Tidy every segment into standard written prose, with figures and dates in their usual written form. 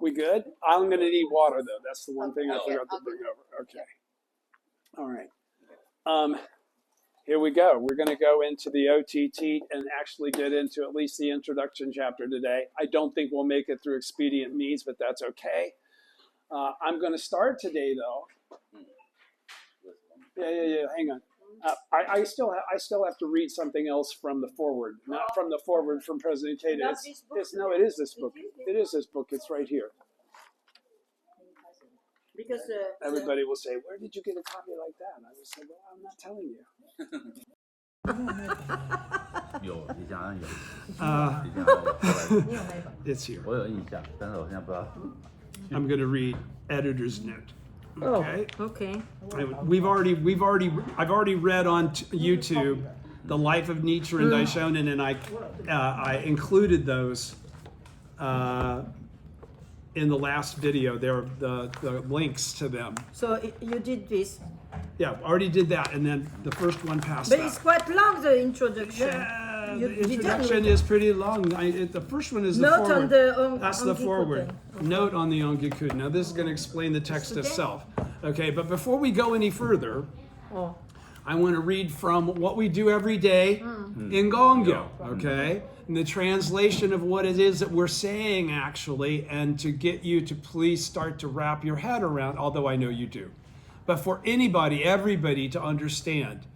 We good? I'm going to need water, though. That's the one thing I forgot to bring over. Okay. All right. Here we go. We're going to go into the OTT and actually get into at least the introduction chapter today. I don't think we'll make it through expedient means, but that's okay. I'm going to start today, though. Yeah. Hang on. I still have to read something else from the forward, not from the forward from President Keita. It is this book. It is this book. It's right here. Because everybody will say, "Where did you get a copy like that?" And I will say, "Well, I'm not telling you." It's here. I'm going to read editor's note. Okay. Oh, okay. I've already read on YouTube The Life of Nichiren Daishonin, and I included those in the last video. There are the links to them. So you did this. Yeah, already did that, and then the first one passed. But it's quite long, the introduction. Yeah, the introduction is pretty long. The first one is the note forward. On the That's the forward. Okay. Note on the Ongi Kuden. Now this is going to explain the text itself. Okay, but before we go any further, I want to read from what we do every day in Gongyo. Okay, and the translation of what it is that we're saying actually, and to get you to please start to wrap your head around. Although I know you do. But for everybody to understand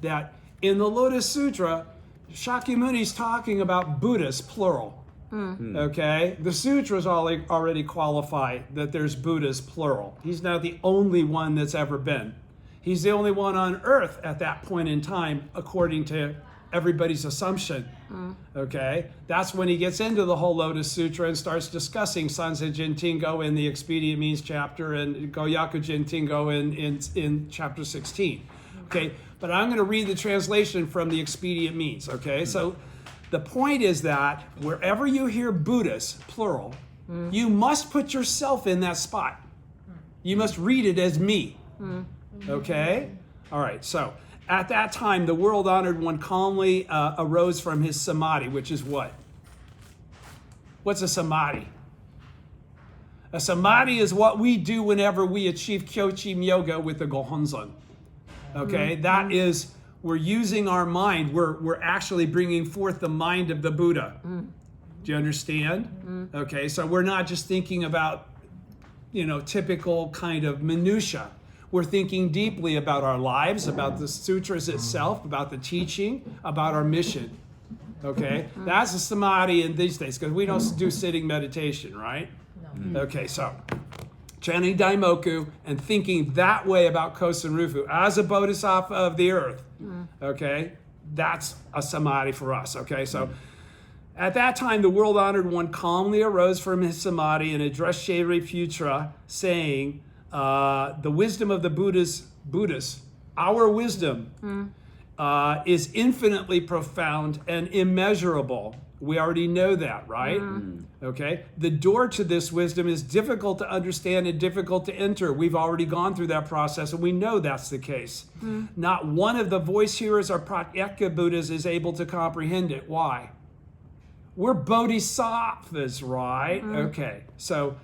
that in the Lotus Sutra, Shakyamuni's talking about Buddhas, plural. Okay? The Sutras already qualify that there's Buddhas, plural. He's not the only one that's ever been. He's the only one on earth at that point in time, according to everybody's assumption. Okay? That's when he gets into the whole Lotus Sutra and starts discussing Sanzen Jintingo in the Expedient Means chapter and Goyaku Jintingo in chapter 16. Okay? But I'm going to read the translation from the Expedient Means. Okay? So the point is that wherever you hear Buddhas, plural, you must put yourself in that spot. You must read it as me. Okay? All right, so at that time, the world-honored one calmly arose from his samadhi, which is what? What's a samadhi? A samadhi is what we do whenever we achieve Kyochim Yoga with the Gohonzon. Okay, that is, we're using our mind. We're actually bringing forth the mind of the Buddha. Do you understand? Okay, so we're not just thinking about, typical kind of minutia. We're thinking deeply about our lives, about the sutras itself, about the teaching, about our mission. Okay? That's a samadhi in these days, because we don't do sitting meditation, right? No. Okay, so chanting Daimoku and thinking that way about Kosen Rufu as a bodhisattva of the earth. Okay? That's a samadhi for us. Okay? So at that time, the world-honored one calmly arose from his samadhi and addressed Shariputra, saying, the wisdom of the Buddhas, our wisdom, is infinitely profound and immeasurable. We already know that, right? Okay. The door to this wisdom is difficult to understand and difficult to enter. We've already gone through that process, and we know that's the case. Not one of the voice hearers or Pratyeka Buddhas is able to comprehend it. Why? We're bodhisattvas, right? Okay. So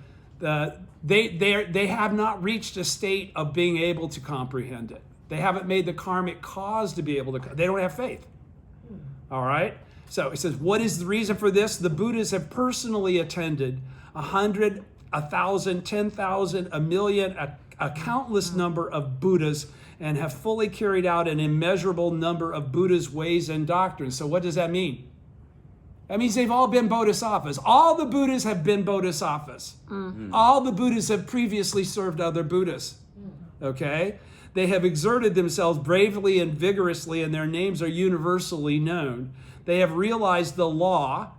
they have not reached a state of being able to comprehend it. They haven't made the karmic cause to be able to. They don't have faith. All right? So it says, what is the reason for this? The Buddhas have personally attended 100, 1,000, 10,000, a million, a countless number of Buddhas, and have fully carried out an immeasurable number of Buddha's ways and doctrines. So what does that mean? That means they've all been bodhisattvas. All the Buddhas have been bodhisattvas. All the Buddhas have previously served other Buddhas. Okay? They have exerted themselves bravely and vigorously, and their names are universally known. They have realized the law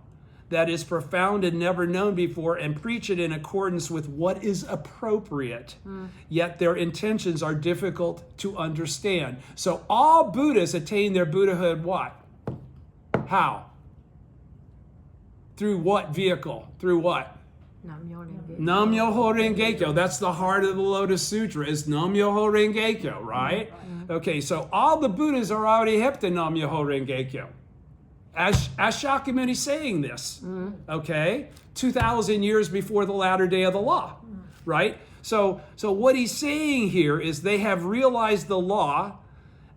that is profound and never known before and preach it in accordance with what is appropriate. Yet their intentions are difficult to understand. So all Buddhas attain their Buddhahood what? How? Through what vehicle? Through what? Nam-myoho Renge-kyo. That's the heart of the Lotus Sutra, is Nam-myoho Renge-kyo, right? Okay, so all the Buddhas are already hip to Nam-myoho Renge-kyo. as Shakyamuni saying this, okay, 2,000 years before the latter day of the law, right? So what he's saying here is they have realized the law,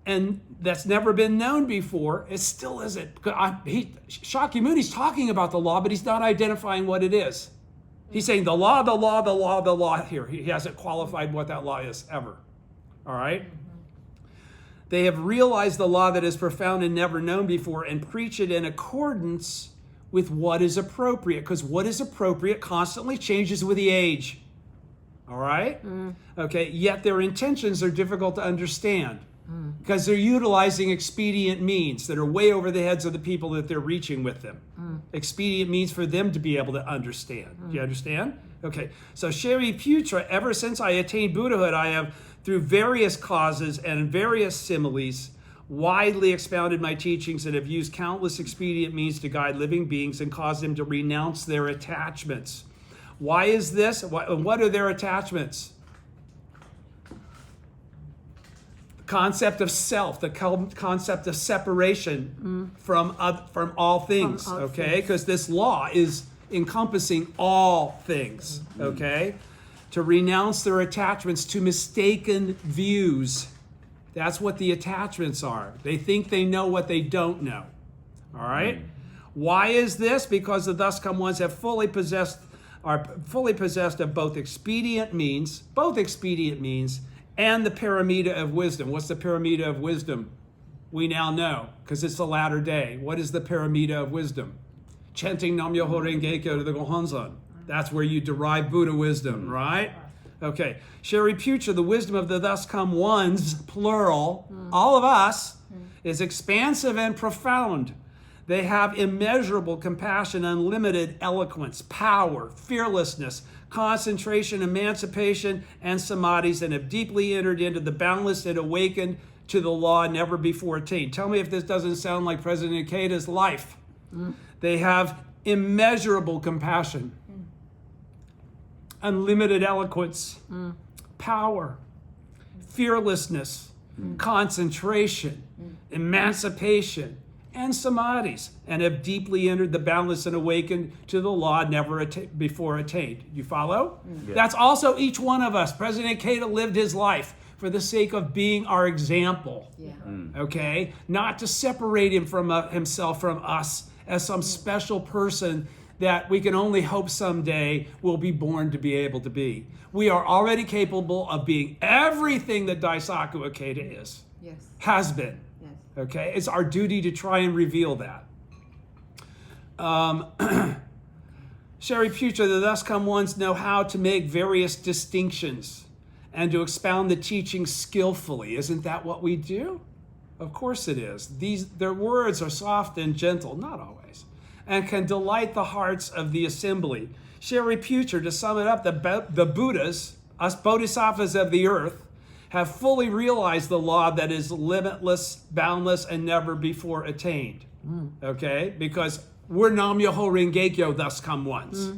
and that's never been known before. It still isn't. Shakyamuni's talking about the law, but he's not identifying what it is. He's saying the law, the law, the law, the law here. He hasn't qualified what that law is ever. All right? They have realized the law that is profound and never known before and preach it in accordance with what is appropriate, because what is appropriate constantly changes with the age. All right? Okay, yet their intentions are difficult to understand because they're utilizing expedient means that are way over the heads of the people that they're reaching with them. Expedient means for them to be able to understand. Do you understand? Okay, so Shariputra, ever since I attained Buddhahood, I have, through various causes and various similes, widely expounded my teachings and have used countless expedient means to guide living beings and cause them to renounce their attachments. Why is this? What are their attachments? The concept of self, the concept of separation from all things, okay? Because this law is encompassing all things, okay? To renounce their attachments to mistaken views. That's what the attachments are. They think they know what they don't know, all right? Why is this? Because the thus come ones are fully possessed of both expedient means and the paramita of wisdom. What's the paramita of wisdom? We now know, because it's the latter day. What is the paramita of wisdom? Chanting Nam Myoho Renge Kyo to the Gohonzon. That's where you derive Buddha wisdom, right? Okay. Shariputra, the wisdom of the thus come ones, plural, all of us, is expansive and profound. They have immeasurable compassion, unlimited eloquence, power, fearlessness, concentration, emancipation, and samadhis, and have deeply entered into the boundless and awakened to the law never before attained. Tell me if this doesn't sound like President Ikeda's life. They have immeasurable compassion, unlimited eloquence, power, fearlessness, concentration, emancipation, and samadhis, and have deeply entered the boundless and awakened to the law never before attained. You follow? Yeah. That's also each one of us. President Ikeda lived his life for the sake of being our example. Yeah. Okay? Not to separate him from himself from us as some special person that we can only hope someday will be born to be able to be. We are already capable of being everything that Daisaku Ikeda is. Yes. Has been. Yes. Okay? It's our duty to try and reveal that. Shariputra, the thus come ones know how to make various distinctions and to expound the teaching skillfully. Isn't that what we do? Of course it is. Their words are soft and gentle, not always, and can delight the hearts of the assembly. Shariputra, to sum it up, the Buddhas, us bodhisattvas of the earth, have fully realized the law that is limitless, boundless, and never before attained. Okay? Because we're Nam Myoho Renge Kyo, thus come ones.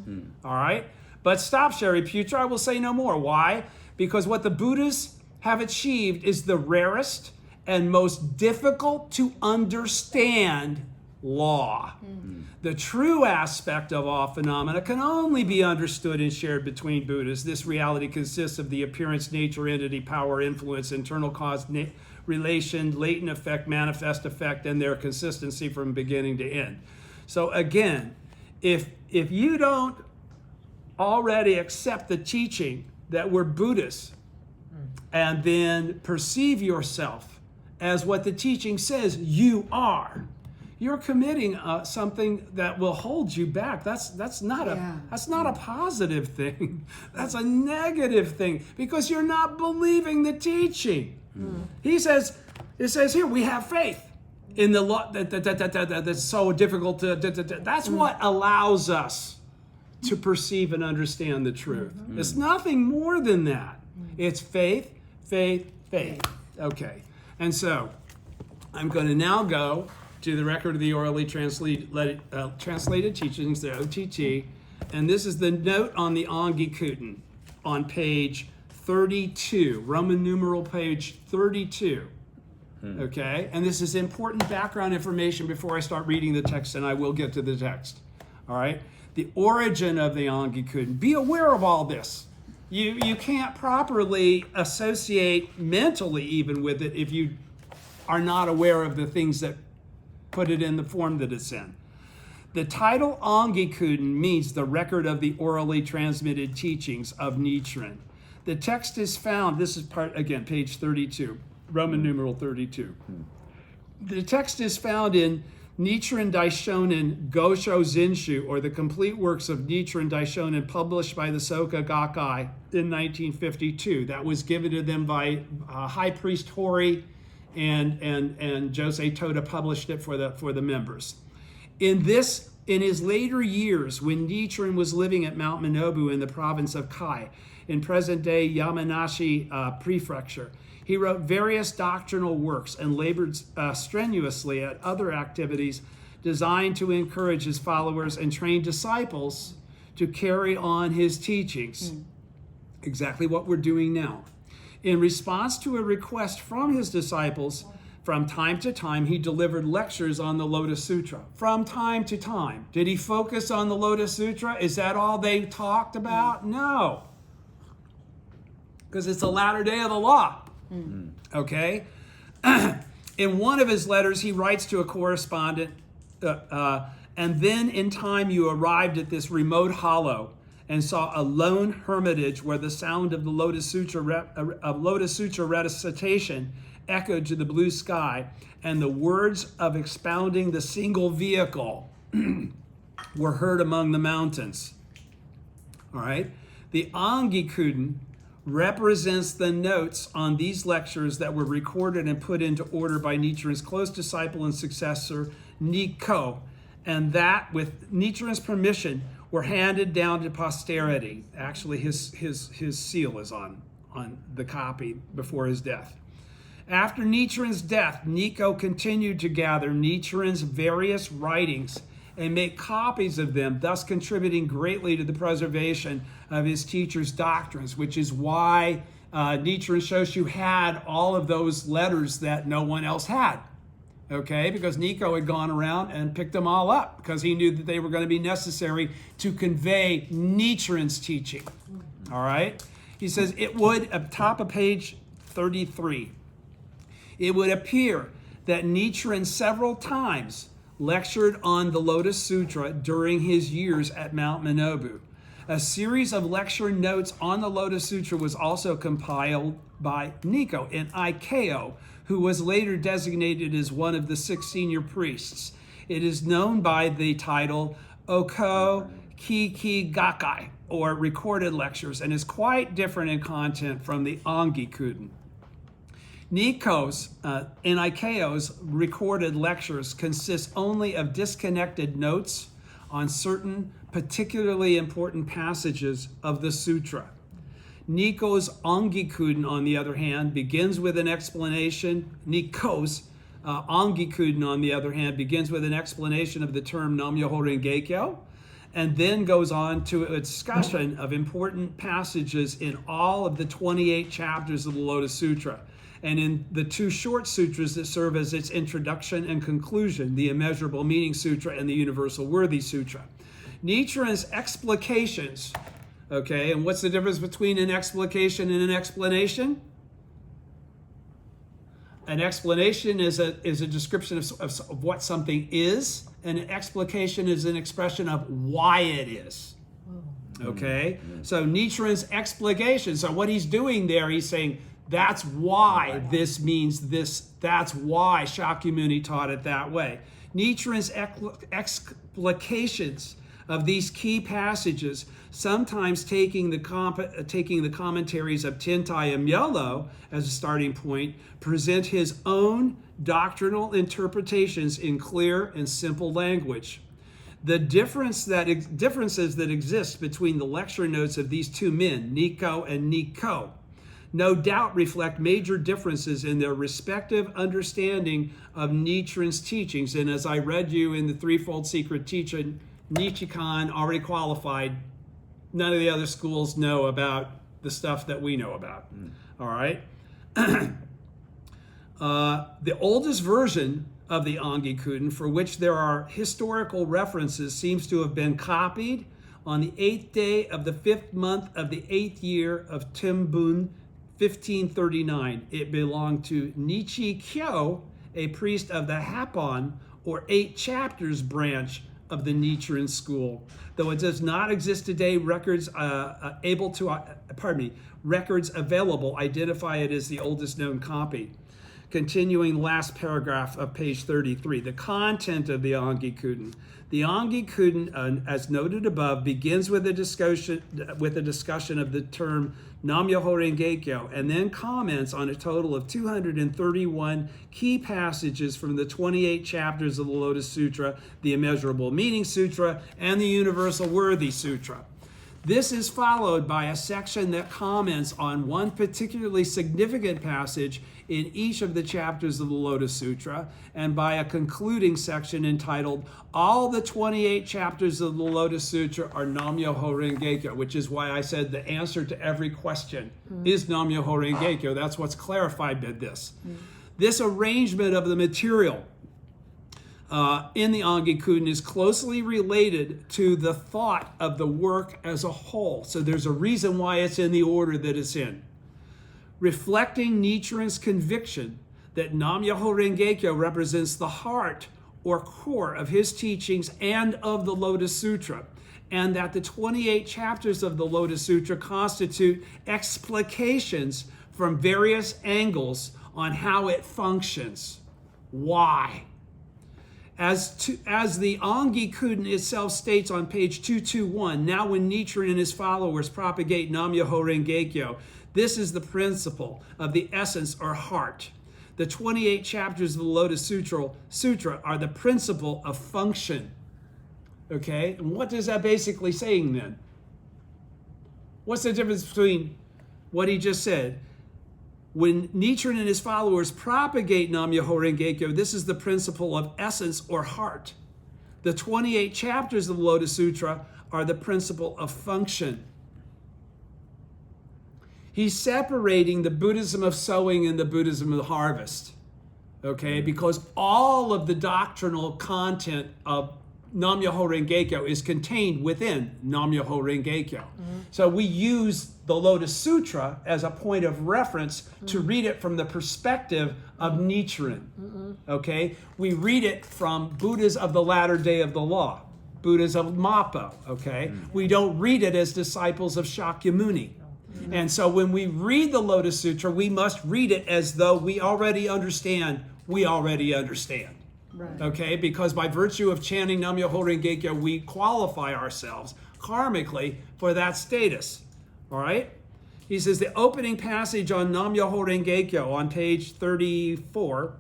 All right? But stop, Shariputra, I will say no more. Why? Because what the Buddhas have achieved is the rarest and most difficult to understand law. The true aspect of all phenomena can only be understood and shared between Buddhas. This reality consists of the appearance, nature, entity, power, influence, internal cause, relation, latent effect, manifest effect, and their consistency from beginning to end. So again, if you don't already accept the teaching that we're Buddhists and then perceive yourself as what the teaching says you are, you're committing something that will hold you back. That's not a positive thing. That's a negative thing because you're not believing the teaching. It says here we have faith in the law that's so difficult to. That's what allows us to perceive and understand the truth. It's nothing more than that. It's faith, faith, faith. Okay, and so I'm going to now go to the record of the orally translated teachings, the OTT, and this is the note on the Ongi Kuden on page 32, Roman numeral page 32. Okay? And this is important background information before I start reading the text, and I will get to the text. All right? The origin of the Ongi Kuden. Be aware of all this. You can't properly associate mentally even with it if you are not aware of the things that put it in the form that it's in. The title Ongi Kuden means the record of the orally transmitted teachings of Nichiren. The text is found, this is part, again, page 32, Roman numeral 32. The text is found in Nichiren Daishonin Gosho Zinshu, or the complete works of Nichiren Daishonin, published by the Soka Gakkai in 1952. That was given to them by High Priest Hori, and Josei Toda published it for the members. In his later years, when Nichiren was living at Mount Minobu in the province of Kai, in present-day Yamanashi Prefecture, he wrote various doctrinal works and labored strenuously at other activities designed to encourage his followers and train disciples to carry on his teachings. Exactly what we're doing now. In response to a request from his disciples, from time to time, he delivered lectures on the Lotus Sutra. From time to time. Did he focus on the Lotus Sutra? Is that all they talked about? No. Because it's the latter day of the law. Okay? In one of his letters, he writes to a correspondent, and then in time you arrived at this remote hollow and saw a lone hermitage where the sound of the Lotus Sutra recitation echoed to the blue sky, and the words of expounding the single vehicle were heard among the mountains. All right? The Ongi Kuden represents the notes on these lectures that were recorded and put into order by Nichiren's close disciple and successor, Nikko, and that, with Nichiren's permission, were handed down to posterity. Actually, his seal is on the copy before his death. After Nichiren's death, Nikko continued to gather Nichiren's various writings and make copies of them, thus contributing greatly to the preservation of his teacher's doctrines, which is why Nichiren Shoshu had all of those letters that no one else had. Okay, because Nikko had gone around and picked them all up because he knew that they were going to be necessary to convey Nichiren's teaching. All right? He says, it would, at the top of page 33, it would appear that Nichiren several times lectured on the Lotus Sutra during his years at Mount Minobu. A series of lecture notes on the Lotus Sutra was also compiled by Nikko in Ikeo, who was later designated as one of the 6 senior priests. It is known by the title Oko Kiki Gakkai, or recorded lectures, and is quite different in content from the Ongi Kuden. Nikko's and Ikeo's recorded lectures consist only of disconnected notes on certain particularly important passages of the sutra. Nikko's Ongi Kuden, on the other hand, begins with an explanation. Nikko's Ongi Kuden, on the other hand, begins with an explanation of the term Nam-myoho Renge-kyo, and then goes on to a discussion of important passages in all of the 28 chapters of the Lotus Sutra, and in the 2 short sutras that serve as its introduction and conclusion, the Immeasurable Meaning Sutra and the Universal Worthy Sutra. Nichiren's explications, okay, and what's the difference between an explication and an explanation? An explanation is a description of what something is, and an explication is an expression of why it is. Okay? So Nichiren's explication, so what he's doing there, he's saying, that's why this means this. That's why Shakyamuni taught it that way. Nichiren's explications of these key passages, sometimes taking the commentaries of Tintai and Myolo as a starting point, present his own doctrinal interpretations in clear and simple language. The differences that exist between the lecture notes of these 2 men, Nikko and Nikko, no doubt reflect major differences in their respective understanding of Nichiren's teachings. And as I read you in the Threefold Secret Teaching, Nichikan already qualified. None of the other schools know about the stuff that we know about. All right? The oldest version of the Ongi Kuden, for which there are historical references, seems to have been copied on the 8th day of the 5th month of the 8th year of Timbun, 1539. It belonged to Nichi Kyo, a priest of the Hapon, or 8 chapters branch of the Nichiren school. Though it does not exist today, records records available identify it as the oldest known copy. Continuing last paragraph of page 33, the content of the Ongi Kuden. The Ongi Kuden, as noted above, begins with a discussion of the term Nam-myoho Renge-kyo, and then comments on a total of 231 key passages from the 28 chapters of the Lotus Sutra, the Immeasurable Meaning Sutra, and the Universal Worthy Sutra. This is followed by a section that comments on one particularly significant passage in each of the chapters of the Lotus Sutra, and by a concluding section entitled, All the 28 chapters of the Lotus Sutra are Nam-myoho Renge-kyo, which is why I said the answer to every question is Nam-myoho Renge-kyo. That's what's clarified by this. This arrangement of the material in the Ongi Kuden is closely related to the thought of the work as a whole. So there's a reason why it's in the order that it's in. Reflecting Nichiren's conviction that Nam-myoho Renge-kyo represents the heart or core of his teachings and of the Lotus Sutra, and that the 28 chapters of the Lotus Sutra constitute explications from various angles on how it functions. Why? As the Ongi Kuden itself states on page 221, now when Nichiren and his followers propagate Nam-myoho Renge-kyo, this is the principle of the essence or heart. The 28 chapters of the Lotus Sutra are the principle of function. Okay? And what is that basically saying then? What's the difference between what he just said? When Nichiren and his followers propagate Nam-myoho Renge-kyo, this is the principle of essence or heart. The 28 chapters of the Lotus Sutra are the principle of function. He's separating the Buddhism of sowing and the Buddhism of the harvest, okay? Because all of the doctrinal content of Nam-myoho Renge-kyo is contained within Nam-myoho Renge-kyo. So we use the Lotus Sutra as a point of reference to read it from the perspective of Nichiren, okay? We read it from Buddhas of the latter day of the law, Buddhas of Mappo, okay? We don't read it as disciples of Shakyamuni. And so when we read the Lotus Sutra, we must read it as though we already understand, Right. okay? Because by virtue of chanting Nam-myoho Renge-kyo, we qualify ourselves karmically for that status, all right? He says the opening passage on Nam-myoho Renge-kyo on page 34,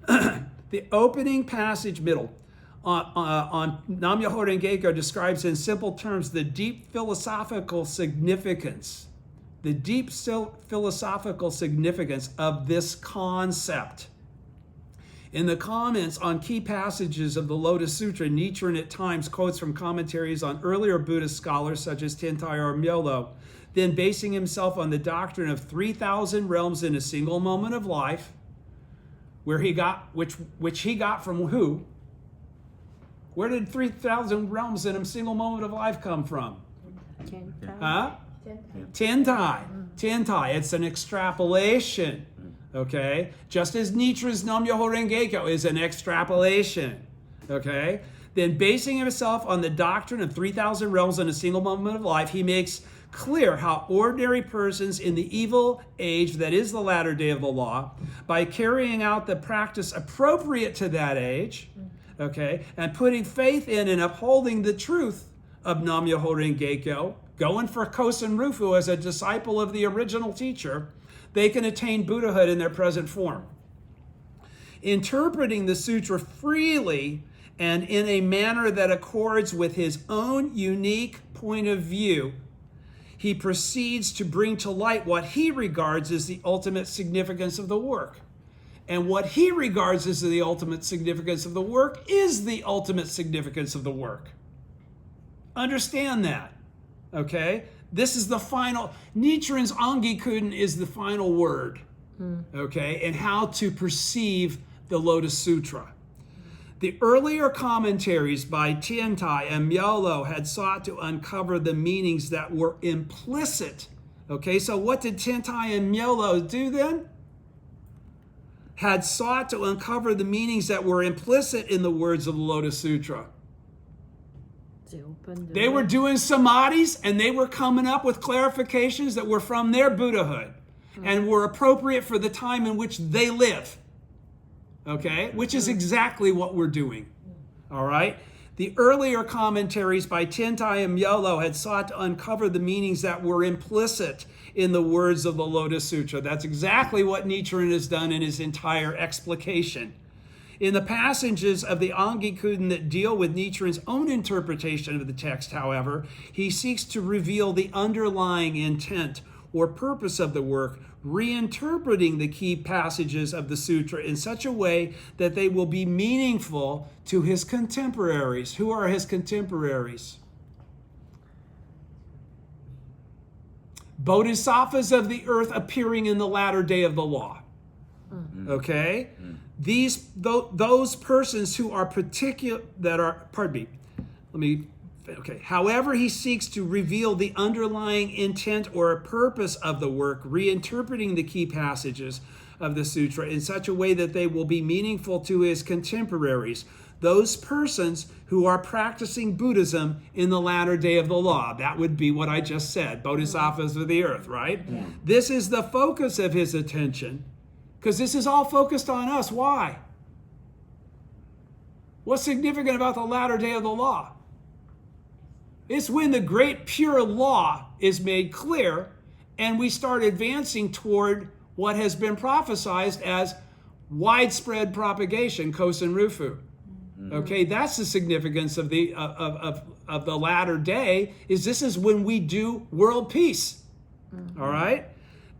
the opening passage middle on Nam-myoho Renge-kyo describes in simple terms the deep philosophical significance of this concept. In the comments on key passages of the Lotus Sutra, Nichiren at times quotes from commentaries on earlier Buddhist scholars such as Tentai or Myoho, then basing himself on the doctrine of 3,000 realms in a single moment of life, where he got which he got from who? Where did 3,000 realms in a single moment of life come from? Huh? Tentai. It's an extrapolation. Okay? Just as Nichiren's Nam-myoho Renge-kyo is an extrapolation. Okay? Then basing himself on the doctrine of 3,000 realms in a single moment of life, he makes clear how ordinary persons in the evil age, that is the latter day of the law, by carrying out the practice appropriate to that age, okay, and putting faith in and upholding the truth of Nam-myoho Renge-kyo, going for Kosen Rufu as a disciple of the original teacher, they can attain Buddhahood in their present form. Interpreting the sutra freely and in a manner that accords with his own unique point of view, he proceeds to bring to light what he regards as the ultimate significance of the work. And what he regards as the ultimate significance of the work is the ultimate significance of the work. Understand that, okay? This is the final, Nichiren's Ongi Kuden is the final word, okay, and how to perceive the Lotus Sutra. The earlier commentaries by Tiantai and Myolo had sought to uncover the meanings that were implicit. Okay, so what did Tiantai and Myolo do then? Had sought to uncover the meanings that were implicit in the words of the Lotus Sutra. They were doing samadhis and they were coming up with clarifications that were from their Buddhahood and were appropriate for the time in which they live. Okay, which is exactly what we're doing. All right. The earlier commentaries by Tiantai and Myolo had sought to uncover the meanings that were implicit in the words of the Lotus Sutra. That's exactly what Nichiren has done in his entire explication. In the passages of the Ongi Kuden that deal with Nichiren's own interpretation of the text, however, he seeks to reveal the underlying intent or purpose of the work, reinterpreting the key passages of the sutra in such a way that they will be meaningful to his contemporaries. Who are his contemporaries? Bodhisattvas of the earth appearing in the latter day of the law. Okay? Those persons who are however, he seeks to reveal the underlying intent or purpose of the work, reinterpreting the key passages of the sutra in such a way that they will be meaningful to his contemporaries, those persons who are practicing Buddhism in the latter day of the law. That would be what I just said, Bodhisattvas of the earth, right? Yeah. This is the focus of his attention, because this is all focused on us. Why? What's significant about the latter day of the law? It's when the great pure law is made clear and we start advancing toward what has been prophesied as widespread propagation, Kosen Rufu. Okay, that's the significance of the latter day, is this is when we do world peace. All right?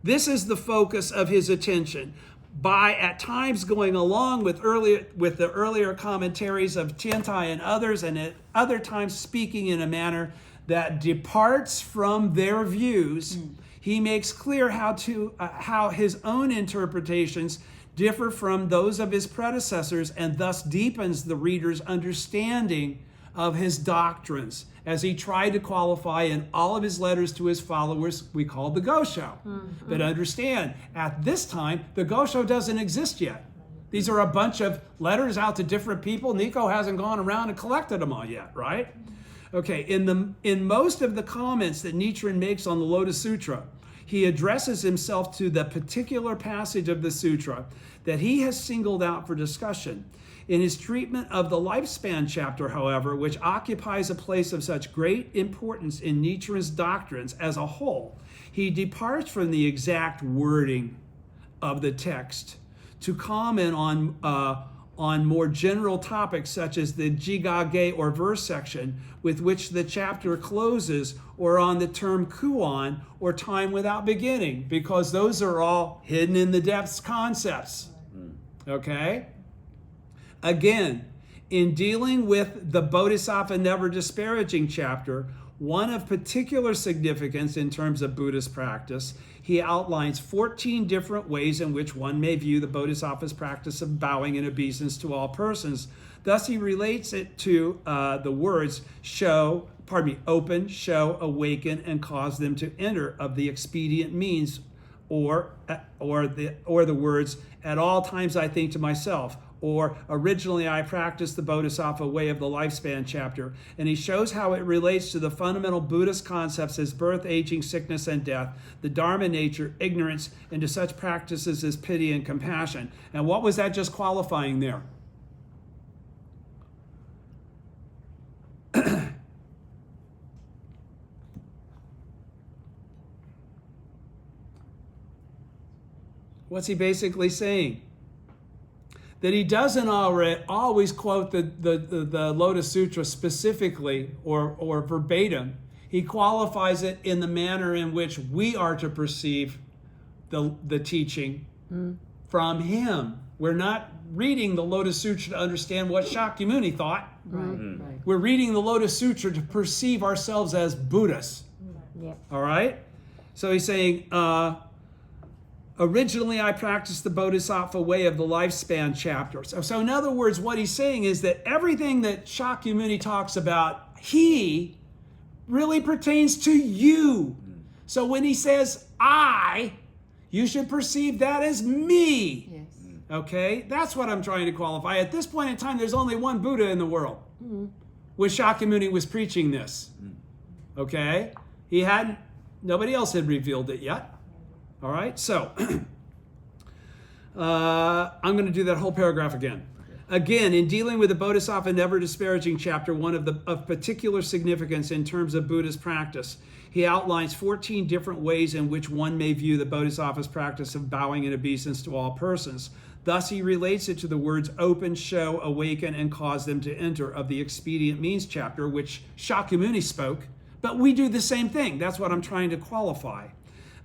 This is the focus of his attention. By at times going along with the earlier commentaries of Tiantai and others, and at other times speaking in a manner that departs from their views, he makes clear how his own interpretations differ from those of his predecessors, and thus deepens the reader's understanding of his doctrines, as he tried to qualify in all of his letters to his followers, we called the Gosho. But understand, at this time, the Gosho doesn't exist yet. These are a bunch of letters out to different people. Nico hasn't gone around and collected them all yet, right? Okay, in most of the comments that Nichiren makes on the Lotus Sutra, he addresses himself to the particular passage of the sutra that he has singled out for discussion. In his treatment of the lifespan chapter, however, which occupies a place of such great importance in Nichiren's doctrines as a whole, he departs from the exact wording of the text to comment on more general topics such as the jigage or verse section with which the chapter closes, or on the term kuon or time without beginning, because those are all hidden in the depths concepts. Okay? Again, in dealing with the Bodhisattva Never Disparaging chapter, one of particular significance in terms of Buddhist practice, he outlines 14 different ways in which one may view the Bodhisattva's practice of bowing in obeisance to all persons. Thus, he relates it to the words open, show, awaken, and cause them to enter of the expedient means, or the words, at all times I think to myself, or originally I practiced the Bodhisattva way of the lifespan chapter. And he shows how it relates to the fundamental Buddhist concepts as birth, aging, sickness, and death, the Dharma nature, ignorance, and to such practices as pity and compassion. And what was that just qualifying there? What's he basically saying? That he doesn't always quote the Lotus Sutra specifically or verbatim. He qualifies it in the manner in which we are to perceive the teaching from him. We're not reading the Lotus Sutra to understand what Shakyamuni thought. Right. We're reading the Lotus Sutra to perceive ourselves as Buddhists. Yeah. All right? So he's saying, Originally, I practiced the Bodhisattva way of the lifespan chapter. So in other words, what he's saying is that everything that Shakyamuni talks about, he really pertains to you. So when he says I, you should perceive that as me. Yes. Okay? That's what I'm trying to qualify. At this point in time, there's only one Buddha in the world. When Shakyamuni was preaching this. Okay? Nobody else had revealed it yet. All right, so I'm going to do that whole paragraph again. Again, in dealing with the Bodhisattva never disparaging chapter, one of particular significance in terms of Buddha's practice, he outlines 14 different ways in which one may view the Bodhisattva's practice of bowing in obeisance to all persons. Thus, he relates it to the words open, show, awaken, and cause them to enter of the expedient means chapter, which Shakyamuni spoke, but we do the same thing. That's what I'm trying to qualify.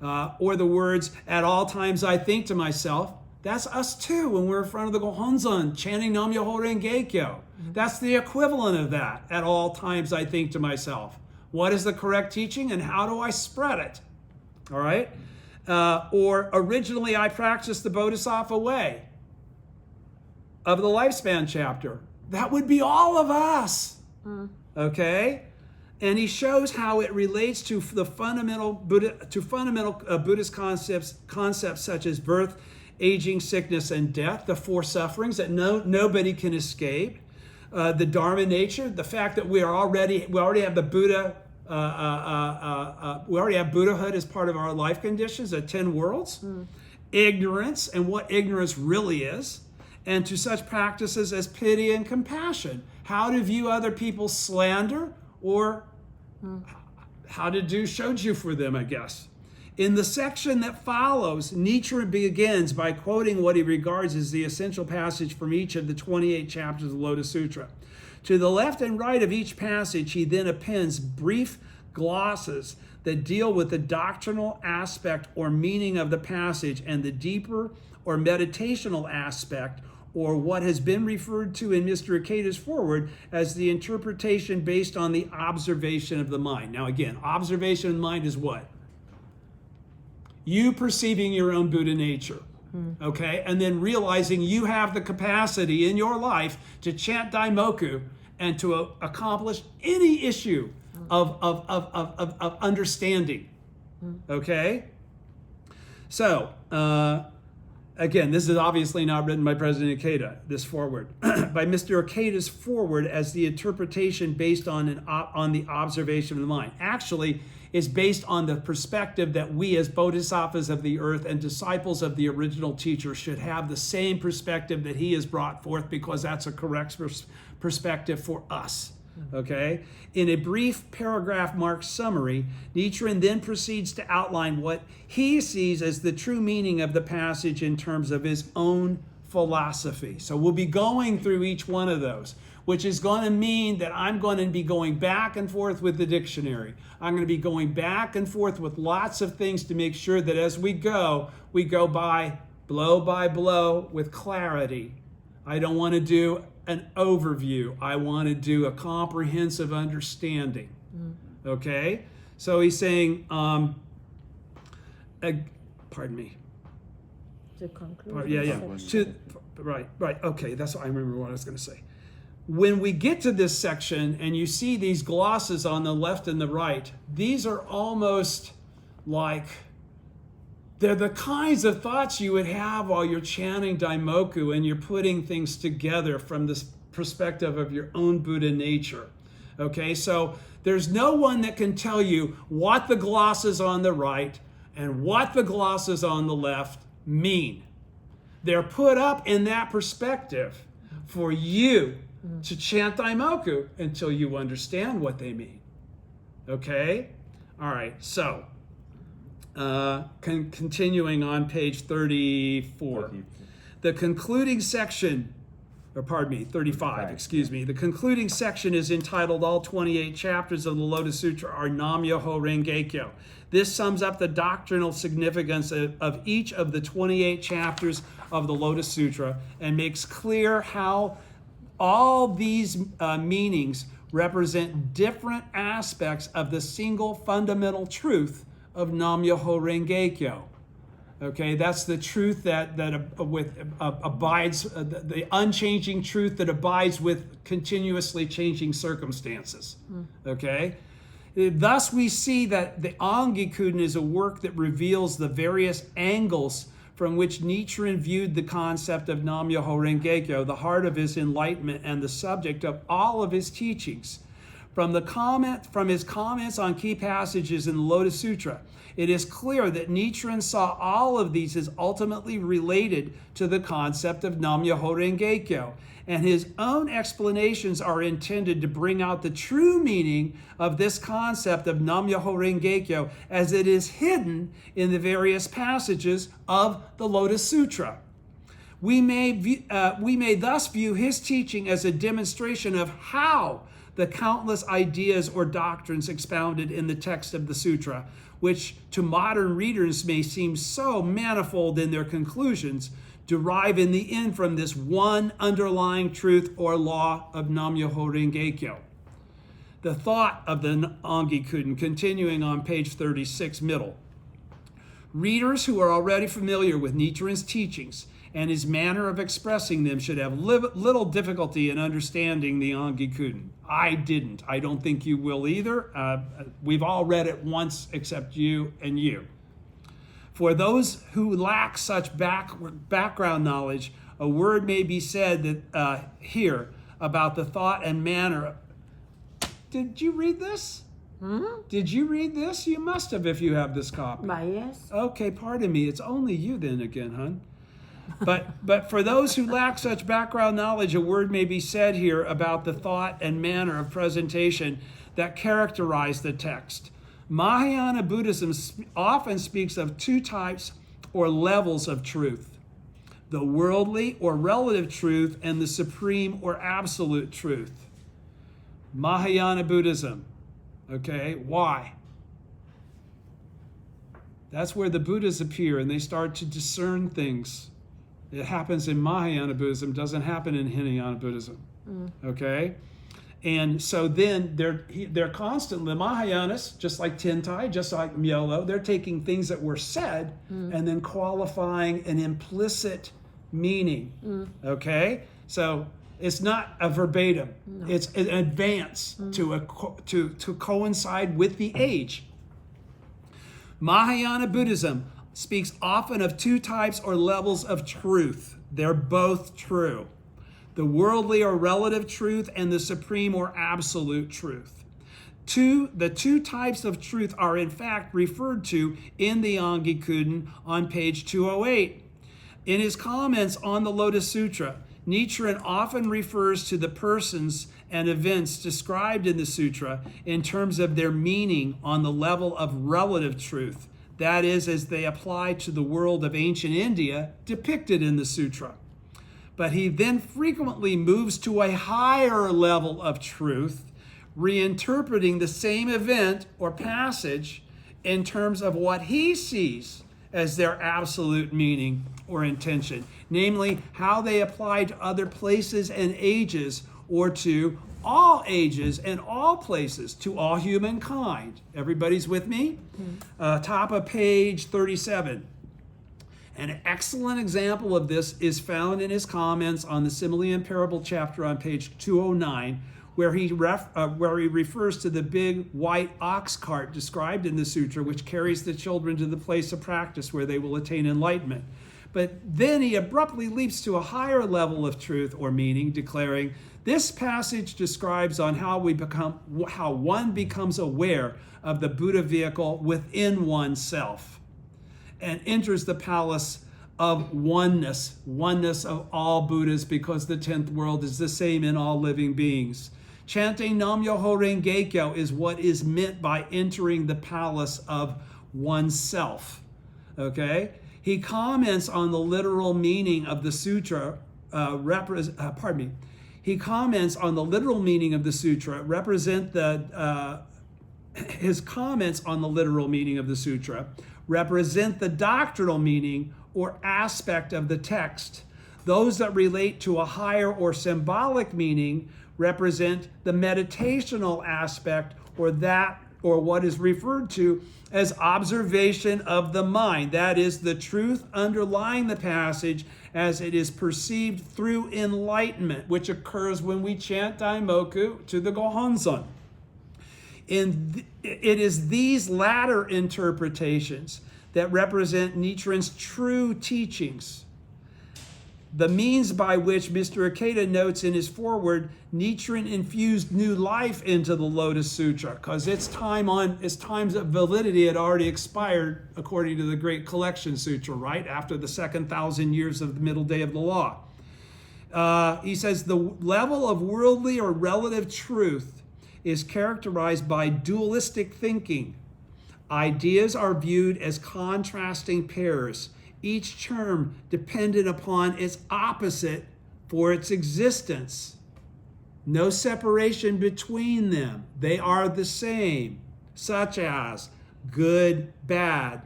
Or the words, at all times I think to myself. That's us too when we're in front of the Gohonzon chanting Nam-myoho Renge-kyo. That's the equivalent of that. At all times I think to myself. What is the correct teaching and how do I spread it? All right? Or originally I practiced the Bodhisattva way of the lifespan chapter. That would be all of us. Okay? And he shows how it relates to the fundamental Buddhist concepts such as birth, aging, sickness, and death, the four sufferings that nobody can escape, the Dharma nature, the fact that we already have the Buddha, we already have Buddhahood as part of our life conditions, the 10 worlds, ignorance and what ignorance really is, and to such practices as pity and compassion, how to view other people's slander or how to do shoju for them, I guess. In the section that follows, Nietzsche begins by quoting what he regards as the essential passage from each of the 28 chapters of the Lotus Sutra. To the left and right of each passage, he then appends brief glosses that deal with the doctrinal aspect or meaning of the passage and the deeper or meditational aspect, or what has been referred to in Mr. Ikeda's foreword as the interpretation based on the observation of the mind. Now again, observation of the mind is what? You perceiving your own Buddha nature, okay? And then realizing you have the capacity in your life to chant Daimoku and to accomplish any issue of understanding, okay? So, again, this is obviously not written by President Ikeda, this foreword. By Mr. Ikeda's foreword as the interpretation based on the observation of the mind. Actually, is based on the perspective that we as bodhisattvas of the earth and disciples of the original teacher should have the same perspective that he has brought forth, because that's a correct perspective for us. Okay? In a brief paragraph marked summary, Nichiren then proceeds to outline what he sees as the true meaning of the passage in terms of his own philosophy. So we'll be going through each one of those, which is going to mean that I'm going to be going back and forth with the dictionary. I'm going to be going back and forth with lots of things to make sure that as we go by blow with clarity. I don't want to do an overview. I want to do a comprehensive understanding. Okay? So he's saying, pardon me. The conclusion. Right. Okay, that's what I remember what I was going to say. When we get to this section and you see these glosses on the left and the right, these are almost like, they're the kinds of thoughts you would have while you're chanting Daimoku and you're putting things together from this perspective of your own Buddha nature. Okay, so there's no one that can tell you what the glosses on the right and what the glosses on the left mean. They're put up in that perspective for you to chant Daimoku until you understand what they mean. Okay? All right, so continuing on page 34. The concluding section, 35, excuse me. The concluding section is entitled All 28 Chapters of the Lotus Sutra are Nam-myoho Renge-kyo. This sums up the doctrinal significance of each of the 28 chapters of the Lotus Sutra and makes clear how all these meanings represent different aspects of the single fundamental truth of Nam-myoho Renge-kyo. Okay, that's the truth that abides, the unchanging truth that abides with continuously changing circumstances. Okay, thus we see that the Ongi Kuden is a work that reveals the various angles from which Nichiren viewed the concept of Nam-myoho Renge-kyo, the heart of his enlightenment and the subject of all of his teachings. From his comments on key passages in the Lotus Sutra, it is clear that Nichiren saw all of these as ultimately related to the concept of Nam-myoho Renge-kyo, and his own explanations are intended to bring out the true meaning of this concept of Nam-myoho Renge-kyo as it is hidden in the various passages of the Lotus Sutra. We may thus view his teaching as a demonstration of how the countless ideas or doctrines expounded in the text of the sutra, which to modern readers may seem so manifold in their conclusions, derive in the end from this one underlying truth or law of Nam-myoho Renge-kyo. The thought of the Ongi Kuden, continuing on page 36, middle. Readers who are already familiar with Nichiren's teachings and his manner of expressing them should have little difficulty in understanding the Ongi Kuden. I didn't. I don't think you will either. We've all read it once except you and you. For those who lack such background knowledge, a word may be said that here about the thought and manner. Did you read this? Did you read this? You must have if you have this copy. Yes. Okay, pardon me. It's only you then again, hon. But for those who lack such background knowledge, a word may be said here about the thought and manner of presentation that characterize the text. Mahayana Buddhism often speaks of two types or levels of truth: the worldly or relative truth and the supreme or absolute truth. Mahayana Buddhism. Okay, why? That's where the Buddhas appear and they start to discern things. It happens in Mahayana Buddhism, doesn't happen in Hinayana Buddhism. Okay? And so then they're constantly, the Mahayanas, just like Tentai, just like Myolo, they're taking things that were said and then qualifying an implicit meaning. Okay? So it's not a verbatim. No. It's an advance to coincide with the age. Mahayana Buddhism speaks often of two types or levels of truth. They're both true: the worldly or relative truth and the supreme or absolute truth. The two types of truth are in fact referred to in the Ongi Kuden on page 208. In his comments on the Lotus Sutra, Nichiren often refers to the persons and events described in the sutra in terms of their meaning on the level of relative truth, that is, as they apply to the world of ancient India depicted in the sutra. But he then frequently moves to a higher level of truth, reinterpreting the same event or passage in terms of what he sees as their absolute meaning or intention, namely how they apply to other places and ages, or to all ages and all places, to all humankind. Everybody's with me? Top of page 37. An excellent example of this is found in his comments on the Simile and Parable chapter on page 209, where he refers to the big white ox cart described in the sutra, which carries the children to the place of practice where they will attain enlightenment. But then he abruptly leaps to a higher level of truth or meaning, declaring, "This passage describes on how one becomes aware of the Buddha vehicle within oneself and enters the palace of oneness of all Buddhas, because the 10th world is the same in all living beings. Chanting Nam-myoho Renge-kyo is what is meant by entering the palace of oneself." Okay? He comments on the literal meaning of the sutra. He comments on the literal meaning of the sutra. His comments on the literal meaning of the sutra represent the doctrinal meaning or aspect of the text. Those that relate to a higher or symbolic meaning represent the meditational aspect, or that or what is referred to as observation of the mind. That is the truth underlying the passage as it is perceived through enlightenment, which occurs when we chant Daimoku to the Gohonzon. It is these latter interpretations that represent Nichiren's true teachings. The means by which Mr. Ikeda notes in his foreword, Nichiren infused new life into the Lotus Sutra, because its times of validity had already expired, according to the Great Collection Sutra, right after the second 1,000 years of the middle day of the law. He says the level of worldly or relative truth is characterized by dualistic thinking. Ideas are viewed as contrasting pairs, each term dependent upon its opposite for its existence. No separation between them. They are the same, such as good, bad.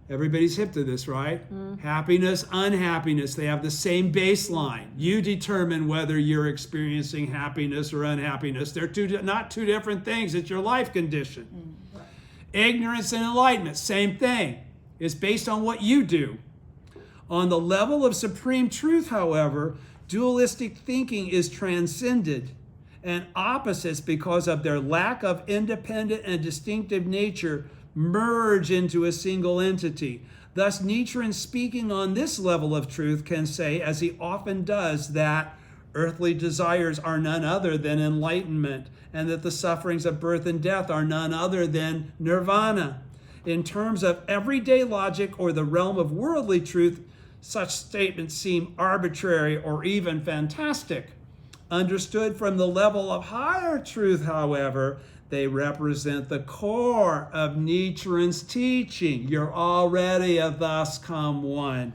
Everybody's hip to this, right? Happiness, unhappiness. They have the same baseline. You determine whether you're experiencing happiness or unhappiness. They're not two different things. It's your life condition. Ignorance and enlightenment, same thing. It's based on what you do. On the level of supreme truth, however, dualistic thinking is transcended, and opposites, because of their lack of independent and distinctive nature, merge into a single entity. Thus, Nichiren, speaking on this level of truth, can say, as he often does, that earthly desires are none other than enlightenment, and that the sufferings of birth and death are none other than nirvana. In terms of everyday logic or the realm of worldly truth, such statements seem arbitrary or even fantastic. Understood from the level of higher truth, however, they represent the core of Nichiren's teaching. You're already a thus come one.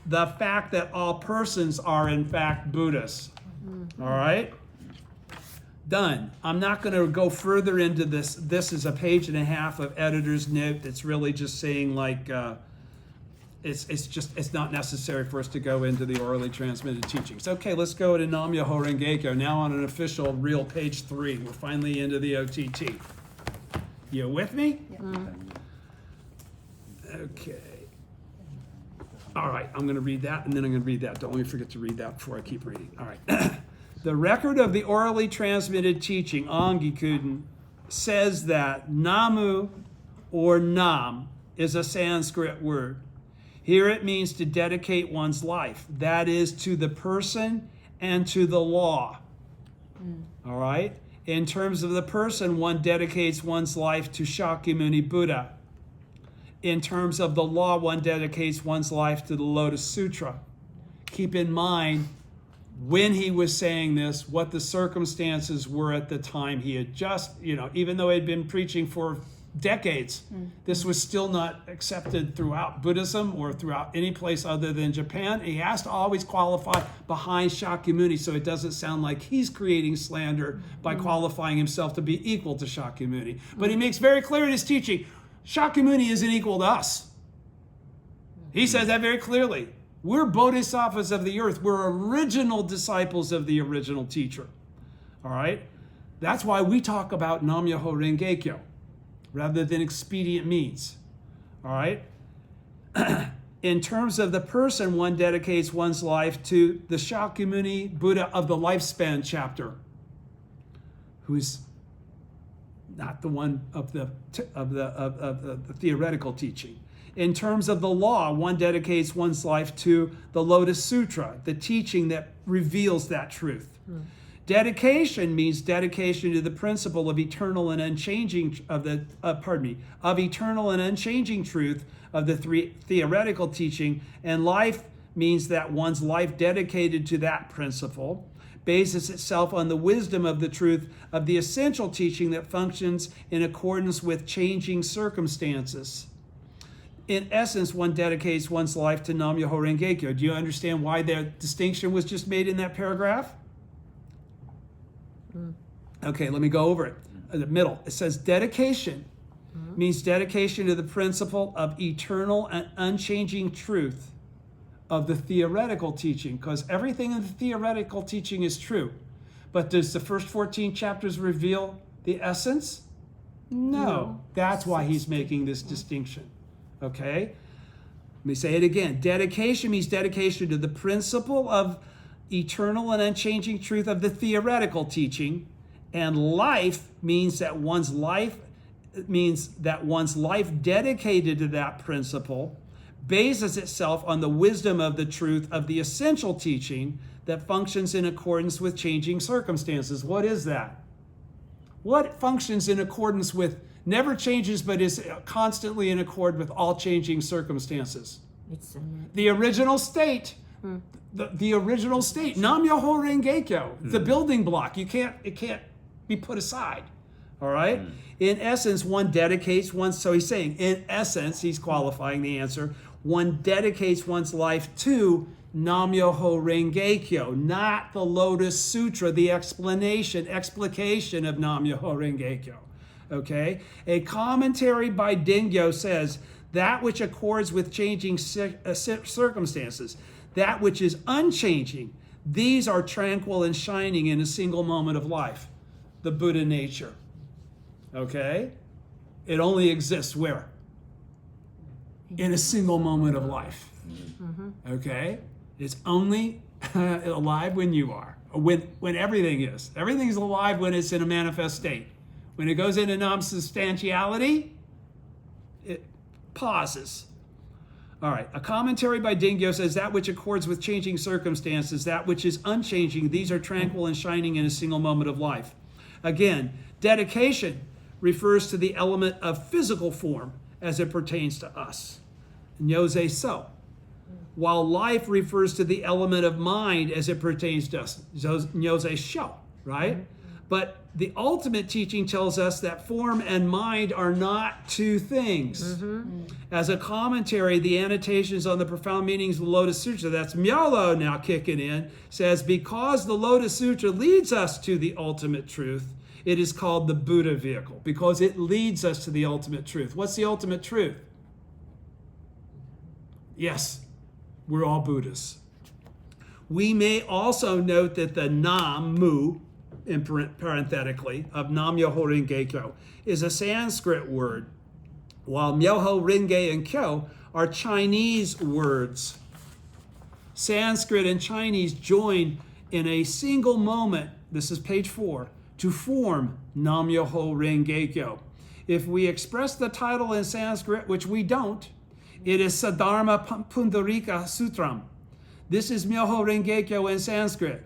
The fact that all persons are in fact Buddhas. All right? Done. I'm not going to go further into this. This is a page and a half of editor's note that's really just saying like, it's not necessary for us to go into the orally transmitted teachings. Okay, let's go to Nam-myoho Renge-kyo. Now on an official, real page 3. We're finally into the OTT. You with me? Yeah. Okay. All right, I'm going to read that, and then I'm going to read that. Don't let me forget to read that before I keep reading. All right. The record of the orally transmitted teaching, Ongi Kuden, says that Namu, or Nam, is a Sanskrit word. Here it means to dedicate one's life. That is, to the person and to the law. All right? In terms of the person, one dedicates one's life to Shakyamuni Buddha. In terms of the law, one dedicates one's life to the Lotus Sutra. Keep in mind, when he was saying this, what the circumstances were at the time. He had just, even though he'd been preaching for decades, this was still not accepted throughout Buddhism or throughout any place other than Japan. He has to always qualify behind Shakyamuni, so it doesn't sound like he's creating slander by qualifying himself to be equal to Shakyamuni. But he makes very clear in his teaching, Shakyamuni isn't equal to us. He says that very clearly. We're bodhisattvas of the earth. We're original disciples of the original teacher. All right? That's why we talk about Nam-myoho Renge-kyo rather than expedient means. All right? In terms of the person, one dedicates one's life to the Shakyamuni Buddha of the lifespan chapter, who's not the one of the theoretical teaching. In terms of the law, one dedicates one's life to the Lotus Sutra, the teaching that reveals that truth. Dedication means dedication to the principle of eternal and unchanging eternal and unchanging truth of the theoretical teaching, and life means that one's life dedicated to that principle bases itself on the wisdom of the truth of the essential teaching that functions in accordance with changing circumstances. In essence, one dedicates one's life to Nam-myoho Renge-kyo. Do you understand why the distinction was just made in that paragraph? Okay, let me go over it. In the middle, it says dedication means dedication to the principle of eternal and unchanging truth of the theoretical teaching, because everything in the theoretical teaching is true. But does the first 14 chapters reveal the essence? No. That's why he's making this distinction. Okay? Let me say it again. Dedication means dedication to the principle of eternal and unchanging truth of the theoretical teaching. And life means that one's life dedicated to that principle bases itself on the wisdom of the truth of the essential teaching that functions in accordance with changing circumstances. What is that? What functions in accordance with, never changes, but is constantly in accord with all changing circumstances? It's The original state. The original state. Nam-myoho Renge-kyo. The building block. It can't be put aside. All right? In essence, one dedicates so he's saying, in essence, he's qualifying the answer, one dedicates one's life to Nam-myoho Renge-kyo, not the Lotus Sutra, the explication of Nam-myoho Renge-kyo. Okay? A commentary by Dingyo says, that which accords with changing circumstances, that which is unchanging, these are tranquil and shining in a single moment of life. The Buddha nature. Okay? It only exists where? In a single moment of life. Okay? It's only alive when you are. When everything is. Everything's alive when it's in a manifest state. When it goes into non-substantiality, it pauses. All right. A commentary by Dingyo says, that which accords with changing circumstances, that which is unchanging, these are tranquil and shining in a single moment of life. Again, dedication refers to the element of physical form as it pertains to us. Nyose so. While life refers to the element of mind as it pertains to us. Nyose sho, right? But the ultimate teaching tells us that form and mind are not two things. As a commentary, the annotations on the profound meanings of the Lotus Sutra, that's Myolo now kicking in, says, because the Lotus Sutra leads us to the ultimate truth, it is called the Buddha vehicle, because it leads us to the ultimate truth. What's the ultimate truth? Yes, we're all Buddhas. We may also note that the Nam, Mu, in parenthetically, of Nam-myoho Renge-kyo is a Sanskrit word, while Myoho Renge and Kyo are Chinese words. Sanskrit and Chinese join in a single moment, this is page 4, to form Nam-myoho Renge-kyo. If we express the title in Sanskrit, which we don't, it is Sadharma Pundarika Sutram. This is Myoho Renge-kyo in Sanskrit.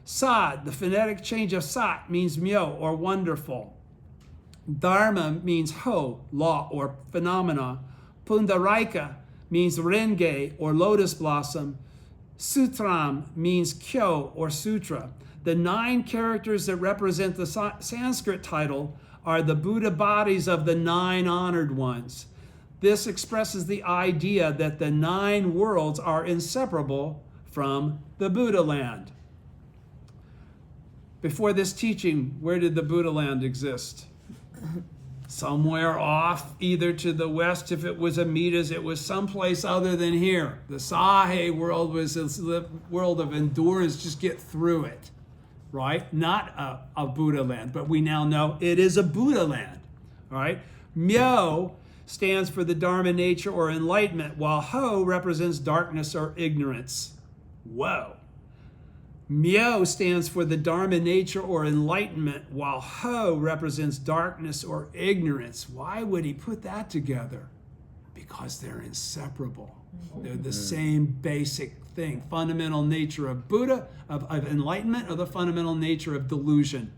Sad, the phonetic change of sat, means myo, or wonderful. Dharma means ho, law, or phenomena. Pundarika means renge, or lotus blossom. Sutram means kyo, or sutra. The 9 characters that represent the Sanskrit title are the Buddha bodies of the 9 honored ones. This expresses the idea that the 9 worlds are inseparable from the Buddha land. Before this teaching, where did the Buddha land exist? Somewhere off, either to the west, if it was Amitas, it was someplace other than here. The Sahe world was the world of endurance, just get through it, right? Not a Buddha land, but we now know it is a Buddha land, all right? Myo stands for the Dharma nature or enlightenment, while Ho represents darkness or ignorance. Whoa. Myo stands for the Dharma nature or enlightenment, while Ho represents darkness or ignorance. Why would he put that together? Because they're inseparable. They're the same basic thing. Fundamental nature of Buddha, of enlightenment, or the fundamental nature of delusion.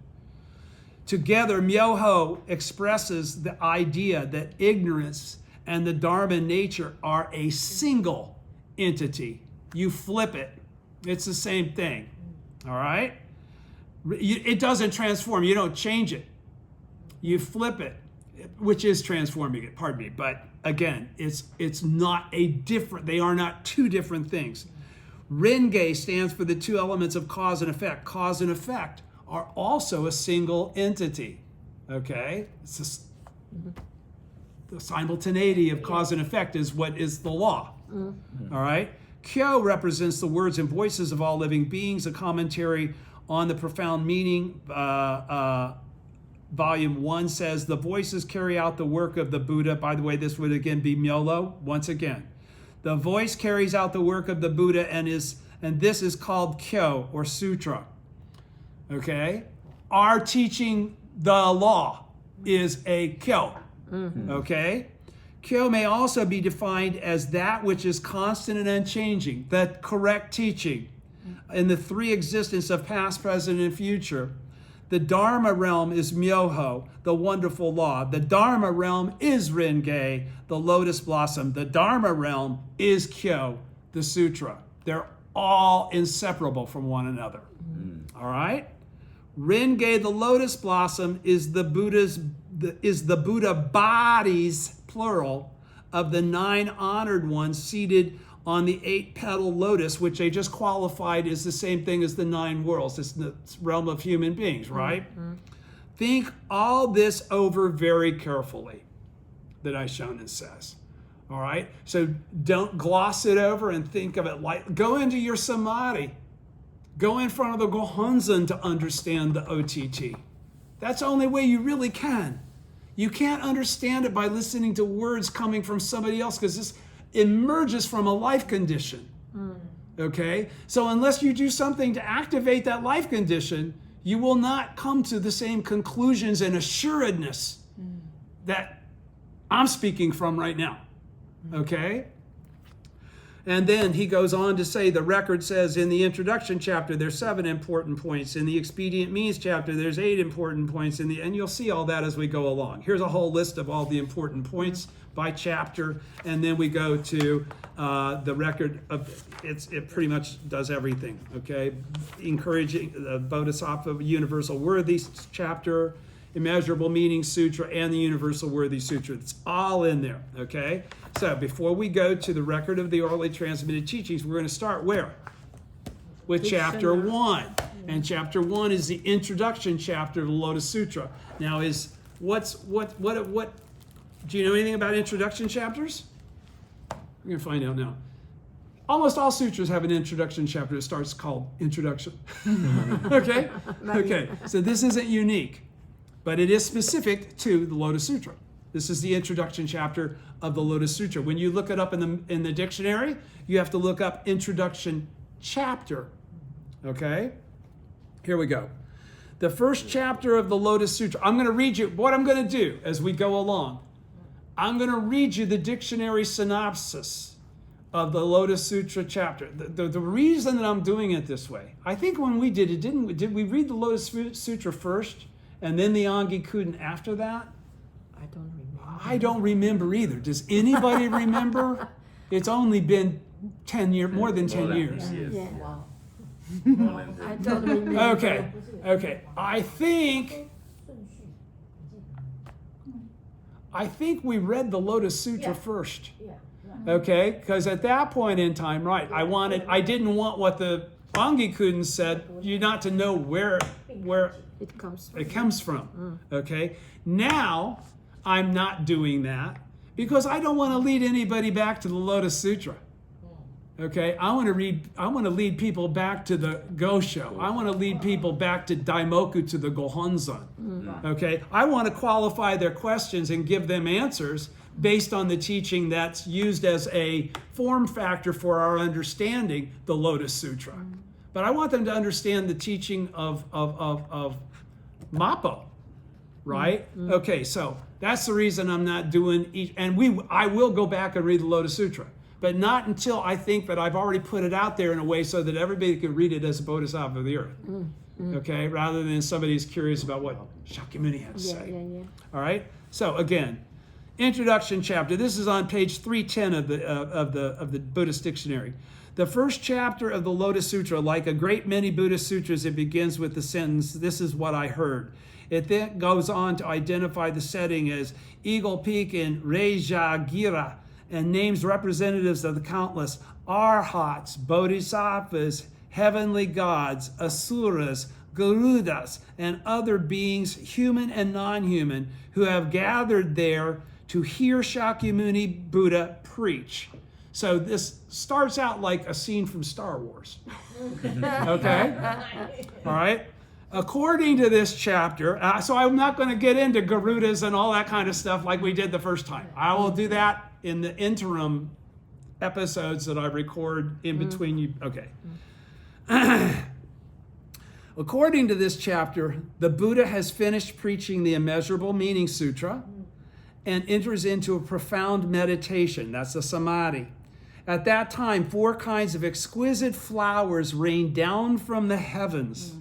Together, Myoho expresses the idea that ignorance and the Dharma nature are a single entity. You flip it, it's the same thing. All right? It doesn't transform. You don't change it. You flip it, which is transforming it, pardon me. But again, it's not a different, they are not two different things. Renge stands for the 2 elements of cause and effect. Cause and effect are also a single entity. Okay? It's just, the simultaneity of cause and effect is what is the law. All right? Kyo represents the words and voices of all living beings, a commentary on the profound meaning volume 1 says, the voices carry out the work of the Buddha. By the way, this would again be Myolo, once again. The voice carries out the work of the Buddha, and this is called Kyo, or Sutra. Okay? Our teaching the law is a Kyo. Okay? Kyo may also be defined as that which is constant and unchanging, the correct teaching in the three existence of past, present, and future. The Dharma realm is Myoho, the wonderful law. The Dharma realm is Renge, the lotus blossom. The Dharma realm is Kyo, the Sutra. They're all inseparable from one another. All right? Renge, the lotus blossom, is the Buddha bodies, plural, of the 9 honored ones seated on the 8-petal lotus, which they just qualified is the same thing as the 9 worlds. It's the realm of human beings, right? Think all this over very carefully, that Daishonin says. All right? So don't gloss it over and think of it like, go into your samadhi. Go in front of the Gohonzon to understand the OTT. That's the only way you really can. You can't understand it by listening to words coming from somebody else, because this emerges from a life condition. Okay? So unless you do something to activate that life condition, you will not come to the same conclusions and assuredness that I'm speaking from right now. Okay? And then he goes on to say, the record says in the introduction chapter, there's 7 important points. In the expedient means chapter, there's 8 important points. And you'll see all that as we go along. Here's a whole list of all the important points by chapter. And then we go to the record of, it pretty much does everything, okay? Encouraging the Bodhisattva Universal Worthy chapter, Immeasurable Meaning Sutra, and the Universal Worthy Sutra. It's all in there, okay? So before we go to the record of the orally transmitted teachings, we're going to start where? With chapter 1. And chapter 1 is the introduction chapter of the Lotus Sutra. Now do you know anything about introduction chapters? We're going to find out now. Almost all sutras have an introduction chapter that starts called Introduction. Okay? Okay. So this isn't unique, but it is specific to the Lotus Sutra. This is the introduction chapter of the Lotus Sutra. When you look it up in the dictionary, you have to look up introduction chapter. Okay? Here we go. The first chapter of the Lotus Sutra. I'm going to read you what I'm going to do as we go along. I'm going to read you the dictionary synopsis of the Lotus Sutra chapter. The reason that I'm doing it this way, I think when we did it, did we read the Lotus Sutra first and then the Ongi Kuden after that? I don't remember either. Does anybody remember? It's only been 10 years, more than 10 years. Yeah. Wow. I don't remember. Okay. I think we read the Lotus Sutra first. Okay? Because at that point in time, right, I didn't want what the Ongi Kuden said, you not to know where it comes from. Okay? Now, I'm not doing that because I don't want to lead anybody back to the Lotus Sutra. Okay, I want to lead people back to the Gosho. I want to lead people back to Daimoku, to the Gohonzon. Okay, I want to qualify their questions and give them answers based on the teaching that's used as a form factor for our understanding the Lotus Sutra. But I want them to understand the teaching of Mappo, right? Okay, so that's the reason I'm not doing each, and I will go back and read the Lotus Sutra. But not until I think that I've already put it out there in a way so that everybody can read it as a bodhisattva of the earth. Okay? Rather than somebody who's curious about what Shakyamuni had to say. All right? So again, introduction chapter. This is on page 310 of the Buddhist dictionary. The first chapter of the Lotus Sutra, like a great many Buddhist sutras, it begins with the sentence, "This is what I heard." It then goes on to identify the setting as Eagle Peak in Rejagira, and names representatives of the countless arhats, bodhisattvas, heavenly gods, asuras, garudas, and other beings, human and non-human, who have gathered there to hear Shakyamuni Buddha preach. So this starts out like a scene from Star Wars. Okay? All right? According to this chapter, so I'm not going to get into Garudas and all that kind of stuff like we did the first time. I will do that in the interim episodes that I record in between you. Okay. According to this chapter, the Buddha has finished preaching the Immeasurable Meaning Sutra and enters into a profound meditation. That's a samadhi. At that time, 4 kinds of exquisite flowers rain down from the heavens.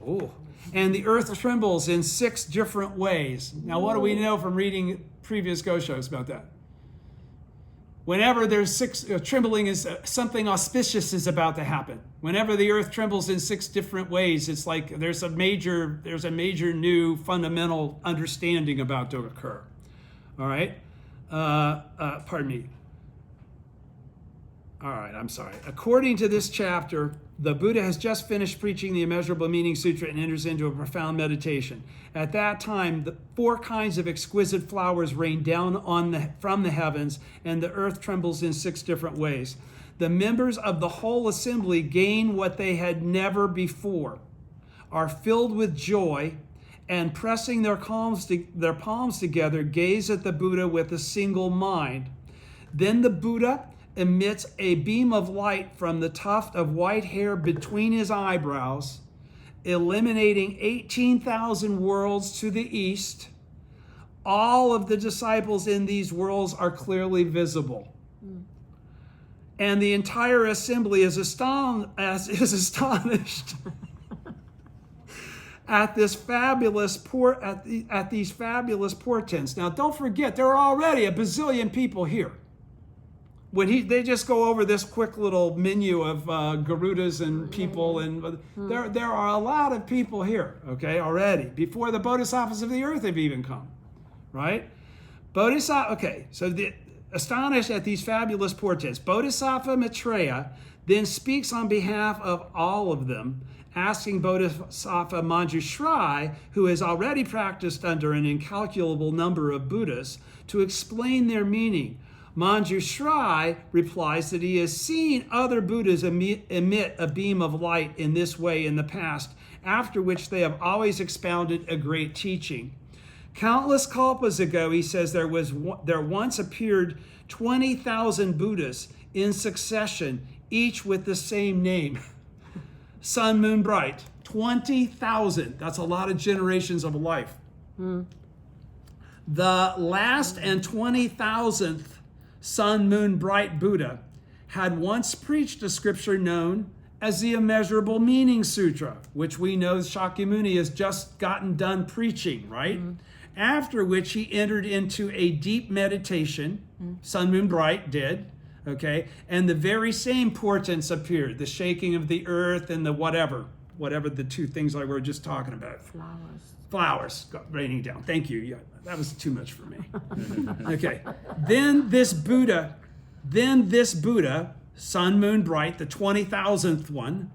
Oh. And the earth trembles in 6 different ways. Now, what do we know from reading previous Go shows about that? Whenever there's 6 trembling, is something auspicious is about to happen. Whenever the earth trembles in 6 different ways, it's like there's a major new fundamental understanding about to occur. All right. Pardon me. All right, I'm sorry. According to this chapter, the Buddha has just finished preaching the Immeasurable Meaning Sutra and enters into a profound meditation. At that time, the 4 kinds of exquisite flowers rain down from the heavens, and the earth trembles in 6 different ways. The members of the whole assembly gain what they had never before, are filled with joy, and pressing their palms together, gaze at the Buddha with a single mind. Then the Buddha emits a beam of light from the tuft of white hair between his eyebrows, eliminating 18,000 worlds to the east. All of the disciples in these worlds are clearly visible. And the entire assembly is astonished at these fabulous portents. Now, don't forget, there are already a bazillion people here. They just go over this quick little menu of Garudas and people, and there are a lot of people here, okay, already, before the Bodhisattvas of the earth have even come, right? So astonished at these fabulous portents, Bodhisattva Maitreya then speaks on behalf of all of them, asking Bodhisattva Manjushri, who has already practiced under an incalculable number of Buddhas, to explain their meaning. Manjushri replies that he has seen other Buddhas emit a beam of light in this way in the past, after which they have always expounded a great teaching. Countless kalpas ago, he says, there once appeared 20,000 Buddhas in succession, each with the same name. Sun, Moon, Bright. 20,000. That's a lot of generations of life. The last and 20,000th Sun, Moon, Bright Buddha had once preached a scripture known as the Immeasurable Meaning Sutra, which we know Shakyamuni has just gotten done preaching, right? After which he entered into a deep meditation. Sun, Moon, Bright did, okay? And the very same portents appeared, the shaking of the earth and the whatever the 2 things I were just talking about. Flowers raining down. Thank you. Yeah, that was too much for me. Okay. Then this Buddha, Sun, Moon, Bright, the 20,000th one,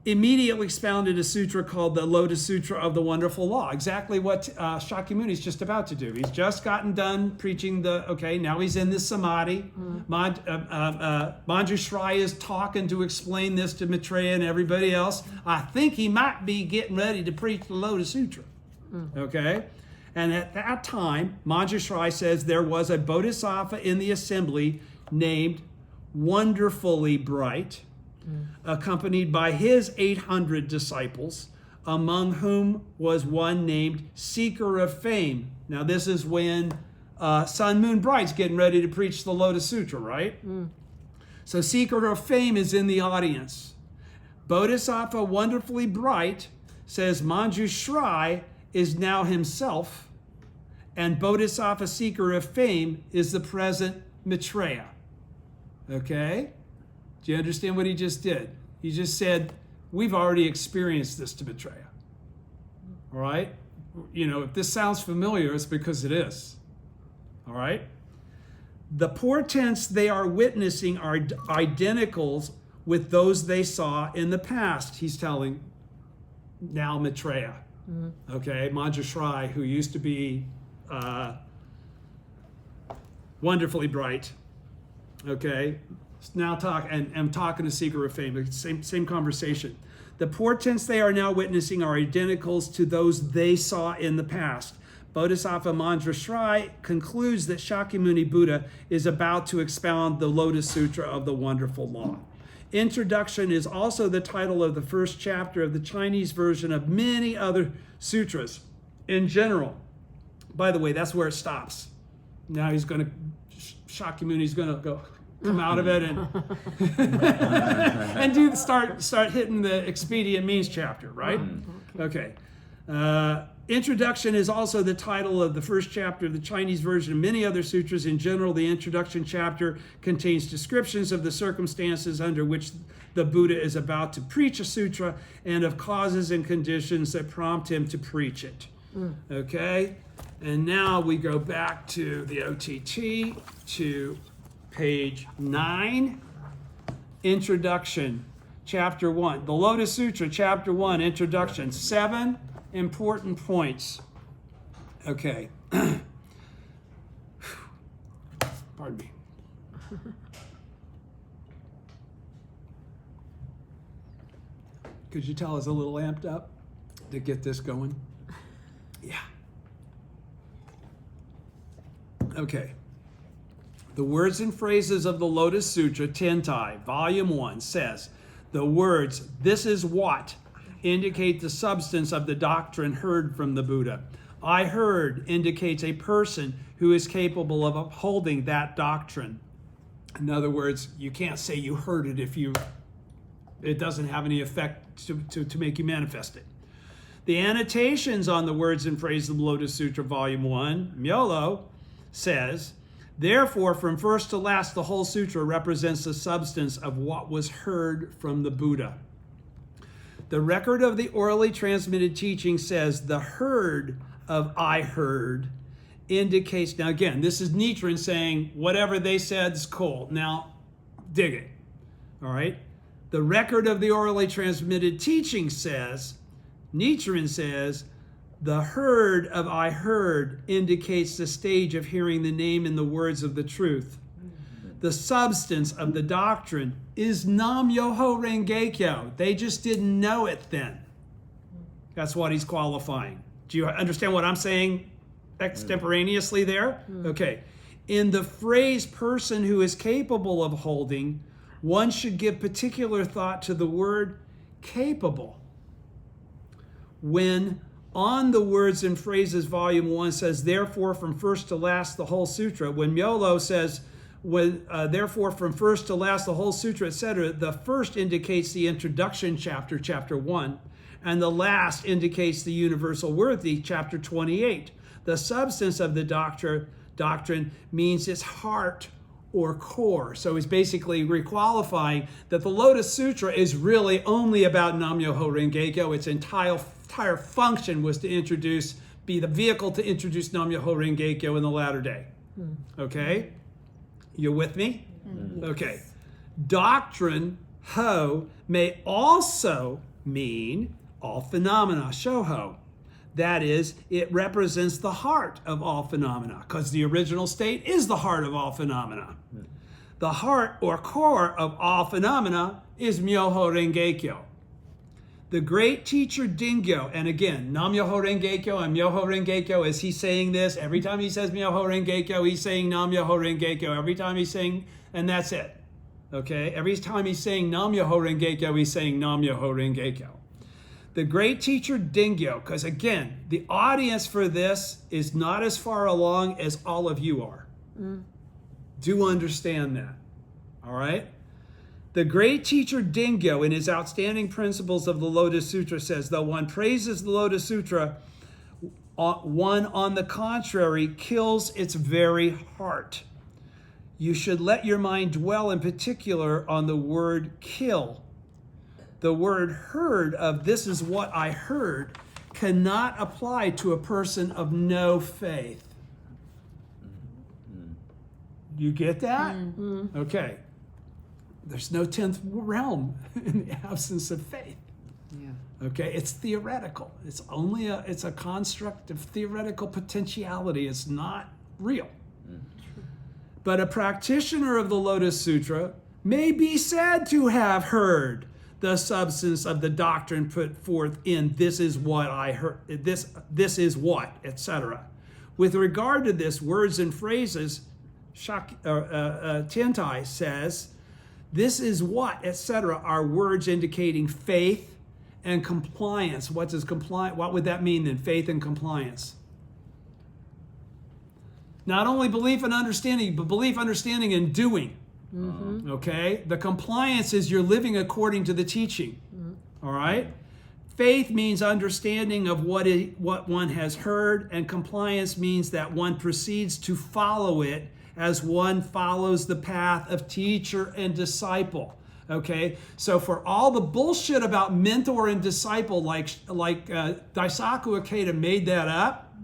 immediately expounded a sutra called the Lotus Sutra of the Wonderful Law. Exactly what Shakyamuni is just about to do. He's just gotten done preaching now he's in this samadhi. Manjushri is talking to explain this to Maitreya and everybody else. I think he might be getting ready to preach the Lotus Sutra. Okay? And at that time, Manjushri says there was a bodhisattva in the assembly named Wonderfully Bright, accompanied by his 800 disciples, among whom was one named Seeker of Fame. Now, this is when Sun, Moon, Bright's getting ready to preach the Lotus Sutra, right? So Seeker of Fame is in the audience. Bodhisattva Wonderfully Bright says Manjushri is now himself, and Bodhisattva Seeker of Fame is the present Maitreya. Okay? Do you understand what he just did? He just said, we've already experienced this to Maitreya. All right? If this sounds familiar, it's because it is. All right? The portents they are witnessing are identical with those they saw in the past, he's telling now Maitreya. Okay? Manjushri, who used to be Wonderfully Bright. Okay? Now I'm talking to Seeker of Fame, same conversation. The portents they are now witnessing are identicals to those they saw in the past. Bodhisattva Manjusri concludes that Shakyamuni Buddha is about to expound the Lotus Sutra of the Wonderful Law. Introduction is also the title of the first chapter of the Chinese version of many other sutras. In general, by the way, that's where it stops. Now Shakyamuni's going to come out of it and start hitting the expedient means chapter, right? Okay. Introduction is also the title of the first chapter of the Chinese version of many other sutras. In general, the introduction chapter contains descriptions of the circumstances under which the Buddha is about to preach a sutra and of causes and conditions that prompt him to preach it. Okay? And now we go back to the OTT to page 9, Introduction, Chapter 1. The Lotus Sutra, Chapter 1, Introduction. 7 important points. Okay. Pardon me. Could you tell I was a little amped up to get this going? Yeah. Okay. The words and phrases of the Lotus Sutra, Tentai, Volume 1, says, the words, "This is what," indicate the substance of the doctrine heard from the Buddha. "I heard" indicates a person who is capable of upholding that doctrine. In other words, you can't say you heard it if it doesn't have any effect to make you manifest it. The annotations on the words and phrases of the Lotus Sutra, Volume 1, Myolo, says, therefore, from first to last, the whole sutra represents the substance of what was heard from the Buddha. The record of the orally transmitted teaching says the heard of "I heard" indicates, now again, this is Nichiren saying whatever they said is cool. Now, dig it. All right? The record of the orally transmitted teaching says, Nichiren says, the heard of "I heard" indicates the stage of hearing the name and the words of the truth. The substance of the doctrine is Nam Myoho Renge Kyo. They just didn't know it then. That's what he's qualifying. Do you understand what I'm saying extemporaneously there? Okay. In the phrase "person who is capable of holding," one should give particular thought to the word "capable." When on the words and phrases, Volume 1 says, therefore, from first to last, the whole sutra. When Myolo says, therefore, from first to last, the whole sutra, etc., the first indicates the introduction chapter, chapter 1, and the last indicates the universal worthy, chapter 28. The substance of the doctrine means its heart or core. So he's basically requalifying that the Lotus Sutra is really only about Nam Myoho Renge Kyo. Its entire function was to be the vehicle to introduce Nam Myoho Renge Kyo in the latter day. Okay? You with me? Okay. Doctrine, ho, may also mean all phenomena, shoho. That is, it represents the heart of all phenomena, because the original state is the heart of all phenomena. The heart or core of all phenomena is Myoho Renge Kyo. The great teacher Dingyo, and again, Nam Myoho Renge Kyo and Myoho Renge Kyo, is he saying this? Every time he says Myoho Renge Kyo, he's saying Nam Myoho Renge Kyo. Every time he's saying, and that's it. Okay? Every time he's saying Nam Myoho Renge Kyo, he's saying Nam Myoho Renge Kyo. The great teacher Dingyo, because again, the audience for this is not as far along as all of you are. Do understand that. All right? The great teacher Dingyo, in his outstanding principles of the Lotus Sutra, says, though one praises the Lotus Sutra, one, on the contrary, kills its very heart. You should let your mind dwell in particular on the word kill. The word heard of "this is what I heard" cannot apply to a person of no faith. You get that? Okay. There's no 10th realm in the absence of faith. Yeah. Okay, it's theoretical. It's a construct of theoretical potentiality. It's not real. But a practitioner of the Lotus Sutra may be said to have heard the substance of the doctrine put forth in this is what I heard, this is what, etc. With regard to this, words and phrases, Tiantai says, this is what, etc., are words indicating faith and compliance. What would that mean then? Faith and compliance. Not only belief and understanding, but belief, understanding, and doing. Mm-hmm. Okay? The compliance is you're living according to the teaching. Mm-hmm. All right? Faith means understanding of what one has heard, and compliance means that one proceeds to follow it as one follows the path of teacher and disciple. Okay? So for all the bullshit about mentor and disciple, like Daisaku Ikeda made that up,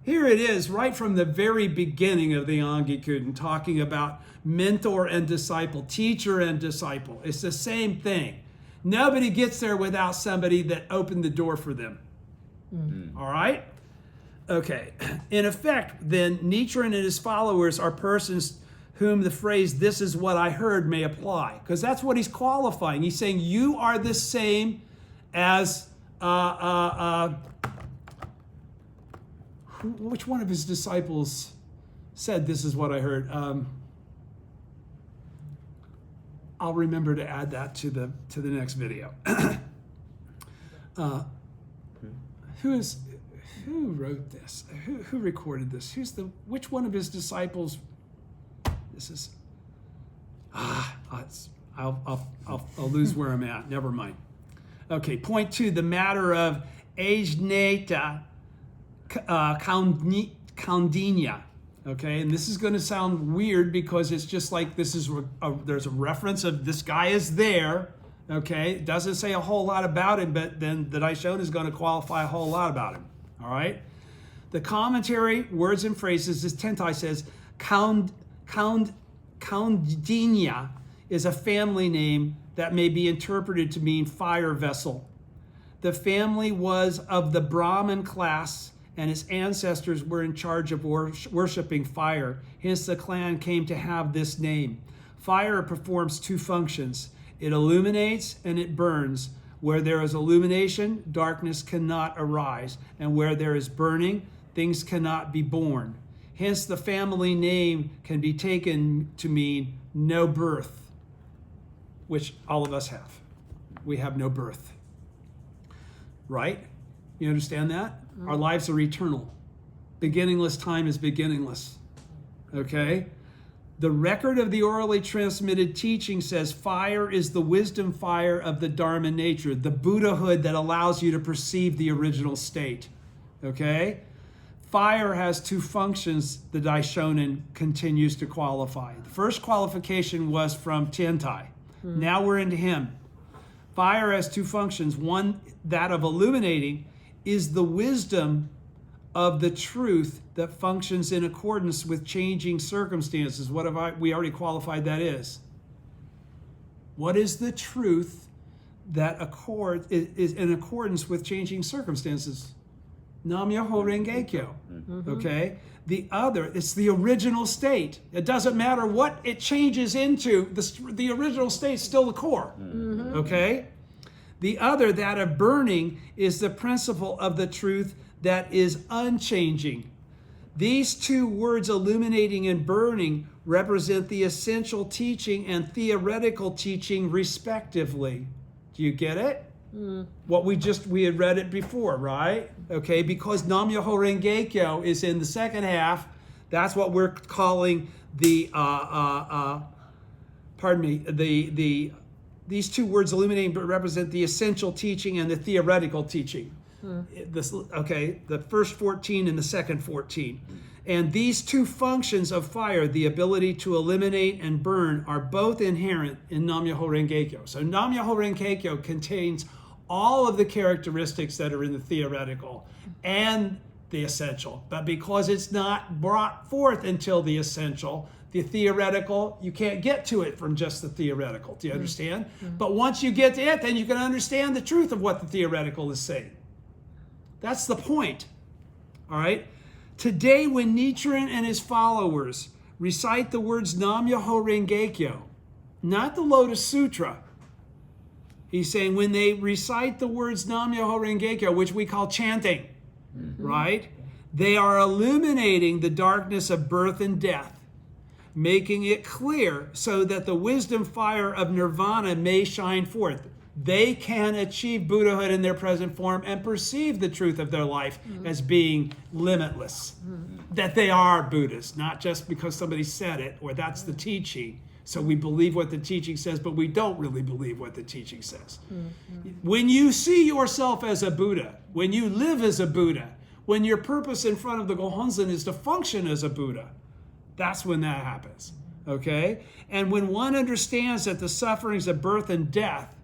here it is right from the very beginning of the Ongi Kuden, talking about mentor and disciple, teacher and disciple. It's the same thing. Nobody gets there without somebody that opened the door for them. Mm-hmm. All right? Okay. In effect, then, Nichiren and his followers are persons whom the phrase, this is what I heard, may apply. Because that's what he's qualifying. He's saying, you are the same as... which one of his disciples said, this is what I heard? I'll remember to add that to the next video. Who wrote this? Who recorded this? Which one of his disciples? This is. I'll lose where I'm at. Never mind. Okay, point 2, the matter of Ajnata Kaundinya. Okay, and this is going to sound weird because it's just like there's a reference of this guy is there. Okay, it doesn't say a whole lot about him, but then the Daishonin is going to qualify a whole lot about him. All right, the commentary, words and phrases, as Tentai says, Kaundinya is a family name that may be interpreted to mean fire vessel. The family was of the Brahmin class, and its ancestors were in charge of worshiping fire. Hence the clan came to have this name. Fire performs 2 functions. It illuminates and it burns. Where there is illumination, darkness cannot arise. And where there is burning, things cannot be born. Hence the family name can be taken to mean no birth, which all of us have. We have no birth. Right? You understand that? Our lives are eternal. Beginningless time is beginningless. Okay? The record of the orally transmitted teaching says fire is the wisdom fire of the Dharma nature, the Buddhahood that allows you to perceive the original state. Okay? Fire has 2 functions, the Daishonin continues to qualify. The first qualification was from Tiantai. Now we're into him. Fire has 2 functions. One, that of illuminating, is the wisdom of the truth that functions in accordance with changing circumstances. We already qualified that is. What is the truth that is in accordance with changing circumstances? Nam-myoho Renge-kyo. Okay? The other, it's the original state. It doesn't matter what it changes into, the original state is still the core. Okay? The other, that of burning, is the principle of the truth that is unchanging. These 2 words, illuminating and burning, represent the essential teaching and theoretical teaching respectively. Do you get it? What we had read it before, right? Okay, because Nam-myoho Renge-kyo is in the second half, that's what we're calling the, these 2 words, illuminating, represent the essential teaching and the theoretical teaching. The first 14 and the second 14. And these 2 functions of fire, the ability to eliminate and burn, are both inherent in Nam-myoho Renge-kyo. So Nam-myoho Renge-kyo contains all of the characteristics that are in the theoretical and the essential. But because it's not brought forth until the essential, the theoretical, you can't get to it from just the theoretical. Do you understand? But once you get to it, then you can understand the truth of what the theoretical is saying. That's the point. All right? Today, when Nichiren and his followers recite the words Nam-myoho Renge-kyo, not the Lotus Sutra. He's saying when they recite the words Nam Myoho Renge Kyo, which we call chanting, right? They are illuminating the darkness of birth and death, making it clear so that the wisdom fire of nirvana may shine forth. They can achieve Buddhahood in their present form and perceive the truth of their life as being limitless. That they are Buddhas, not just because somebody said it or that's the teaching. So we believe what the teaching says, but we don't really believe what the teaching says. When you see yourself as a Buddha, when you live as a Buddha, when your purpose in front of the Gohonzon is to function as a Buddha, that's when that happens, okay? And when one understands that the sufferings of birth and death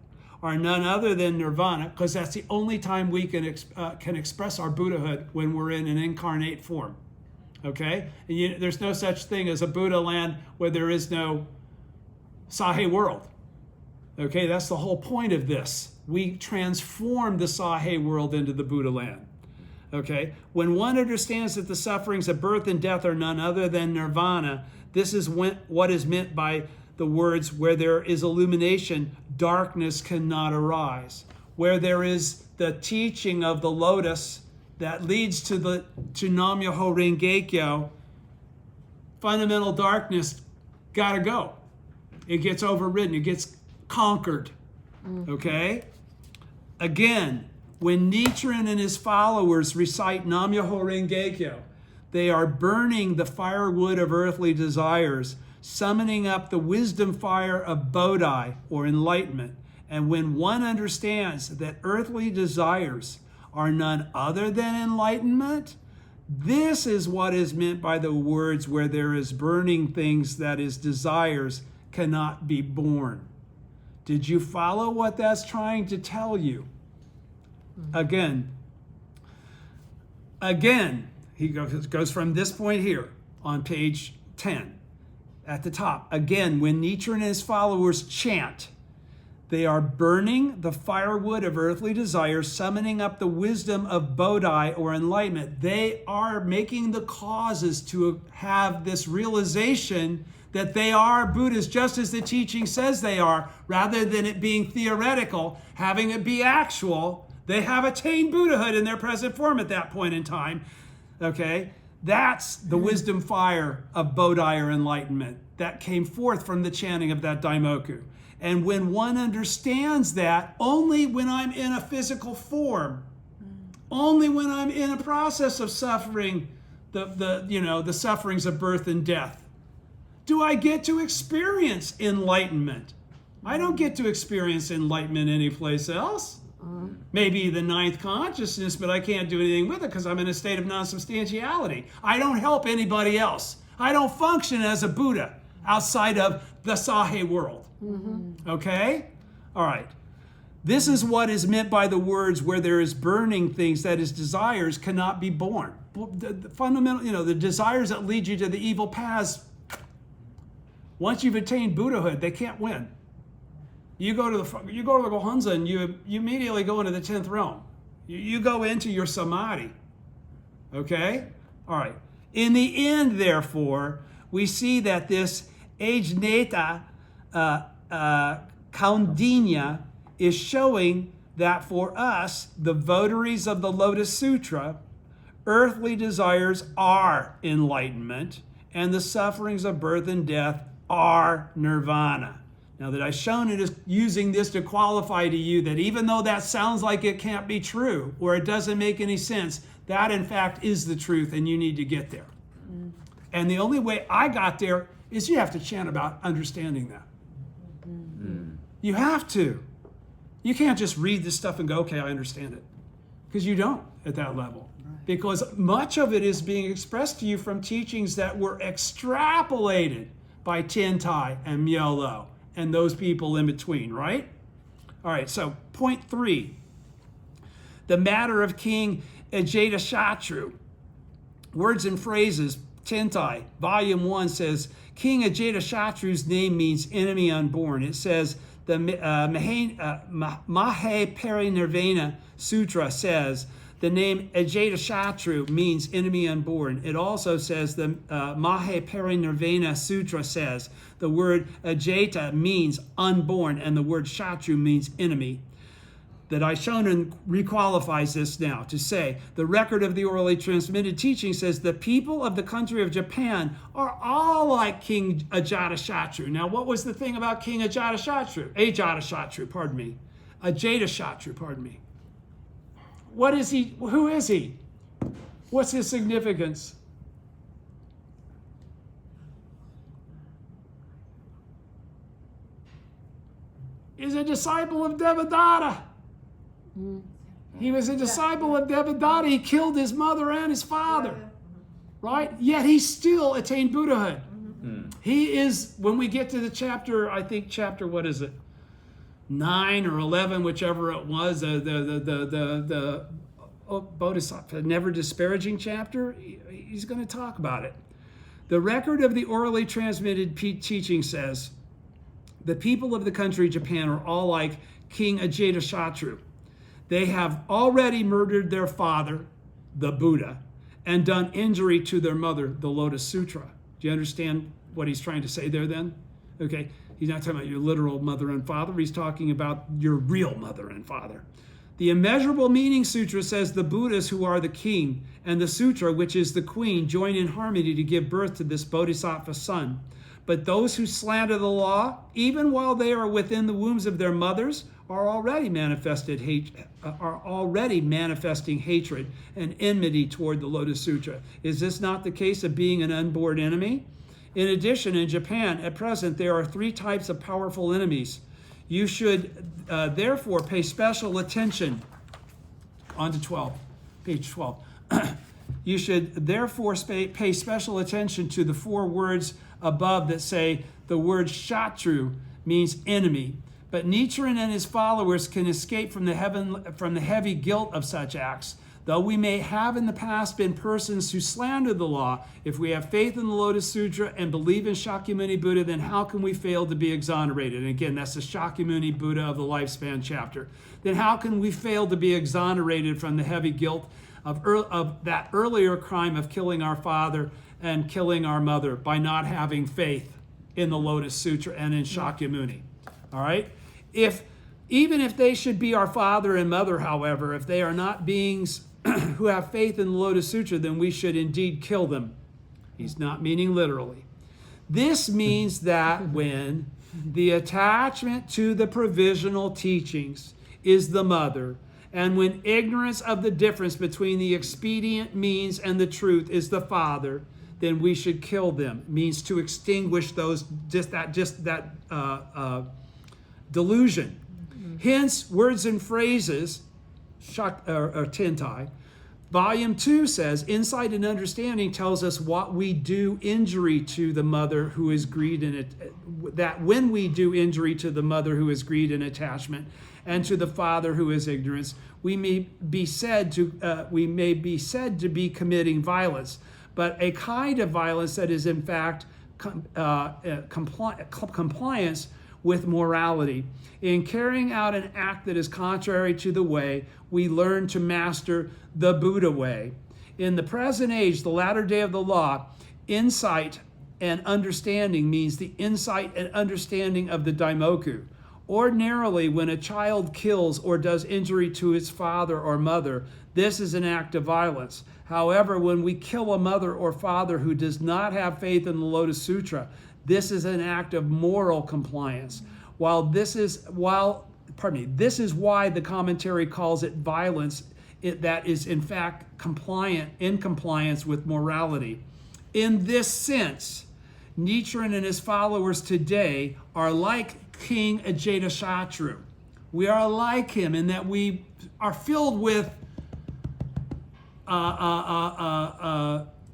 are none other than nirvana, because that's the only time we can express our Buddhahood when we're in an incarnate form, okay? And there's no such thing as a Buddha land where there is no Sahe world. Okay, that's the whole point of this. We transform the Sahe world into the Buddha land. Okay, when one understands that the sufferings of birth and death are none other than nirvana, this is what is meant by the words, where there is illumination, darkness cannot arise. Where there is the teaching of the Lotus that leads to Nam Myoho Renge Kyo, fundamental darkness gotta go. It gets overridden. It gets conquered. Okay? Again, when Nichiren and his followers recite Nam Myoho Renge Kyo, they are burning the firewood of earthly desires, summoning up the wisdom fire of Bodhi, or enlightenment. And when one understands that earthly desires are none other than enlightenment, this is what is meant by the words, where there is burning things, that is, desires, cannot be born. Did you follow what that's trying to tell you? Again, he goes from this point here on page 10 at the top. Again, when Nichiren and his followers chant, they are burning the firewood of earthly desires, summoning up the wisdom of Bodhi, or enlightenment. They are making the causes to have this realization that they are Buddhas just as the teaching says they are, rather than it being theoretical, having it be actual. They have attained Buddhahood in their present form at that point in time. Okay? That's the wisdom fire of Bodhi, or enlightenment, that came forth from the chanting of that Daimoku. And when one understands that, only when I'm in a physical form, only when I'm in a process of suffering, the sufferings of birth and death, do I get to experience enlightenment. I don't get to experience enlightenment anyplace else. Maybe the ninth consciousness, but I can't do anything with it because I'm in a state of non-substantiality. I don't help anybody else. I don't function as a Buddha outside of the Sahe world. Okay? All right. This is what is meant by the words, where there is burning things, that is, desires cannot be born. The fundamental, the desires that lead you to the evil paths, once you've attained Buddhahood, they can't win. You go to the Gohonzon and you immediately go into the 10th realm. You go into your samadhi. Okay? All right. In the end, therefore, we see that this Ajnata Kaundinya is showing that for us, the votaries of the Lotus Sutra, earthly desires are enlightenment, and the sufferings of birth and death are nirvana. Now that I've shown it, is using this to qualify to you that even though that sounds like it can't be true, or it doesn't make any sense, that in fact is the truth, and you need to get there. And the only way I got there is you have to chant about understanding that. You have to. You can't just read this stuff and go, okay, I understand it. Because you don't at that level. Because much of it is being expressed to you from teachings that were extrapolated by Tentai and Myolo and those people in between, right? All right, so point 3. The matter of King Ajatashatru. Words and phrases, Tentai, volume 1 says, King Ajatashatru's name means enemy unborn. It says, the Mahe Parinirvana Sutra says, The name Ajatashatru means enemy unborn. It also says, the Mahe Parinirvana Sutra says, the word Ajata means unborn, and the word Shatru means enemy. The Daishonin requalifies this now to say, the record of the orally transmitted teaching says the people of the country of Japan are all like King Ajatashatru. Now, what was the thing about King Ajatashatru? Ajatashatru, pardon me. What is he? Who is he? What's his significance? He's a disciple of Devadatta. He was a disciple of Devadatta. He killed his mother and his father, right? Yet he still attained Buddhahood. He is, when we get to the chapter, I think chapter, what is it? 9 or 11, whichever it was, the Bodhisattva, never disparaging chapter, he's going to talk about it. The record of the orally transmitted teaching says, the people of the country Japan are all like King Ajatashatru. They have already murdered their father, the Buddha, and done injury to their mother, the Lotus Sutra. Do you understand what he's trying to say there then? Okay, he's not talking about your literal mother and father. He's talking about your real mother and father. The Immeasurable Meaning Sutra says the Buddhas, who are the king, and the Sutra, which is the queen, join in harmony to give birth to this Bodhisattva son. But those who slander the law, even while they are within the wombs of their mothers, are already manifesting hatred and enmity toward the Lotus Sutra. Is this not the case of being an unborn enemy? In addition, in Japan, at present, there are 3 types of powerful enemies. You should therefore pay special attention. On to page 12. You should therefore pay special attention to the 4 words above that say the word Shatru means enemy. But Nichiren and his followers can escape from the heavy guilt of such acts. Though we may have in the past been persons who slander the law, if we have faith in the Lotus Sutra and believe in Shakyamuni Buddha, then how can we fail to be exonerated? And again, that's the Shakyamuni Buddha of the Lifespan chapter. Then how can we fail to be exonerated from the heavy guilt of that earlier crime of killing our father and killing our mother by not having faith in the Lotus Sutra and in Shakyamuni? All right? Even if they should be our father and mother, however, if they are not beings who have faith in the Lotus Sutra, then we should indeed kill them. He's not meaning literally. This means that when the attachment to the provisional teachings is the mother, and when ignorance of the difference between the expedient means and the truth is the father, then we should kill them. It means to extinguish those that delusion. Hence, Words and Phrases, Tentai, Volume 2 says, Insight and Understanding tells us what we do injury to the mother who is greed and that when we do injury to the mother who is greed and attachment, and to the father who is ignorance, we may be said to be committing violence, but a kind of violence that is in fact compliance with morality. In carrying out an act that is contrary to the way, we learn to master the Buddha way. In the present age, the latter day of the law, insight and understanding means the insight and understanding of the Daimoku. Ordinarily, when a child kills or does injury to his father or mother, this is an act of violence. However, when we kill a mother or father who does not have faith in the Lotus Sutra, this is an act of moral compliance. This is why the commentary calls it violence that is in fact in compliance with morality. In this sense, Nichiren and his followers today are like King Ajatashatru. We are like him in that we are filled with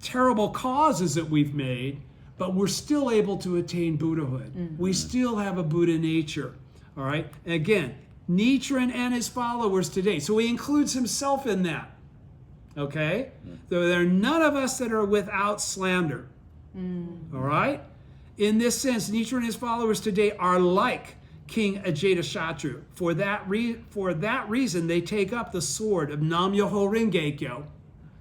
terrible causes that we've made, but we're still able to attain Buddhahood. Mm-hmm. We still have a Buddha nature. All right? And again, Nichiren and his followers today. So he includes himself in that. Okay? So there are none of us that are without slander. Mm-hmm. All right? In this sense, Nichiren and his followers today are like King Ajatashatru. For that reason, they take up the sword of Nam-myoho Renge-kyo,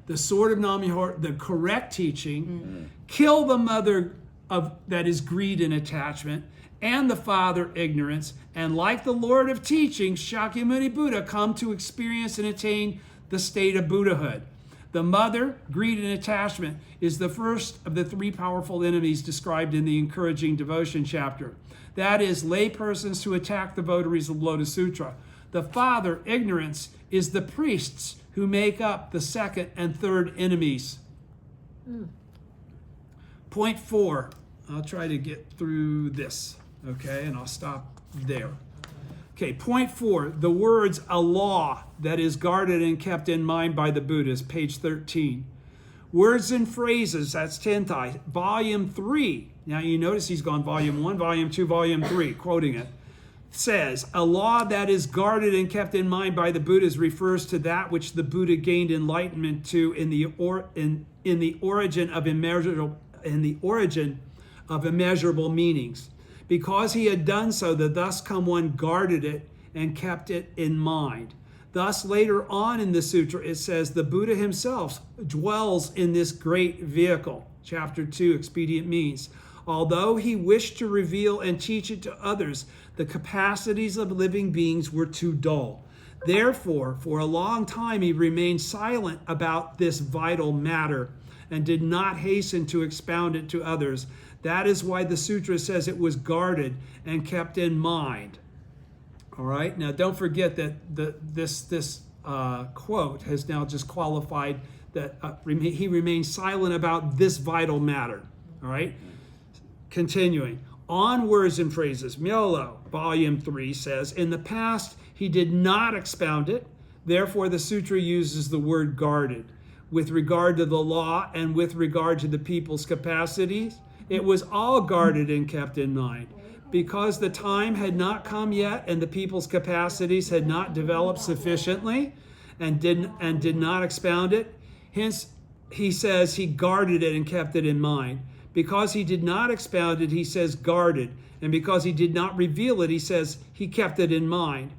the sword of Nam-myoho, the correct teaching, kill the mother of that is greed and attachment, and the father ignorance, and like the Lord of teaching, Shakyamuni Buddha, come to experience and attain the state of Buddhahood. The mother, greed and attachment, is the first of the three powerful enemies described in the encouraging devotion chapter. That is, lay persons who attack the votaries of Lotus Sutra. The father, ignorance, is the priests who make up the second and third enemies. Point 4. I'll try to get through this, okay, and I'll stop there. Okay, point 4, the words a law that is guarded and kept in mind by the Buddhas, page 13. Words and phrases, that's Tentai, volume 3. Now you notice he's gone volume 1, volume 2, volume 3, quoting it. Says, a law that is guarded and kept in mind by the Buddhas refers to that which the Buddha gained enlightenment to in the origin of immeasurable meanings. Because he had done so, the thus come one guarded it and kept it in mind. Thus, later on in the sutra, it says the Buddha himself dwells in this great vehicle. Chapter 2, Expedient Means. Although he wished to reveal and teach it to others, the capacities of living beings were too dull. Therefore, for a long time, he remained silent about this vital matter and did not hasten to expound it to others. That is why the sutra says it was guarded and kept in mind. All right, now don't forget that this quote has now just qualified that he remained silent about this vital matter. All right, continuing. On words and phrases, Myolo, volume 3 says, in the past he did not expound it, therefore the sutra uses the word guarded. With regard to the law and with regard to the people's capacities, it was all guarded and kept in mind. Because the time had not come yet and the people's capacities had not developed sufficiently and did not expound it, hence he says he guarded it and kept it in mind. Because he did not expound it, he says guarded. And because he did not reveal it, he says he kept it in mind.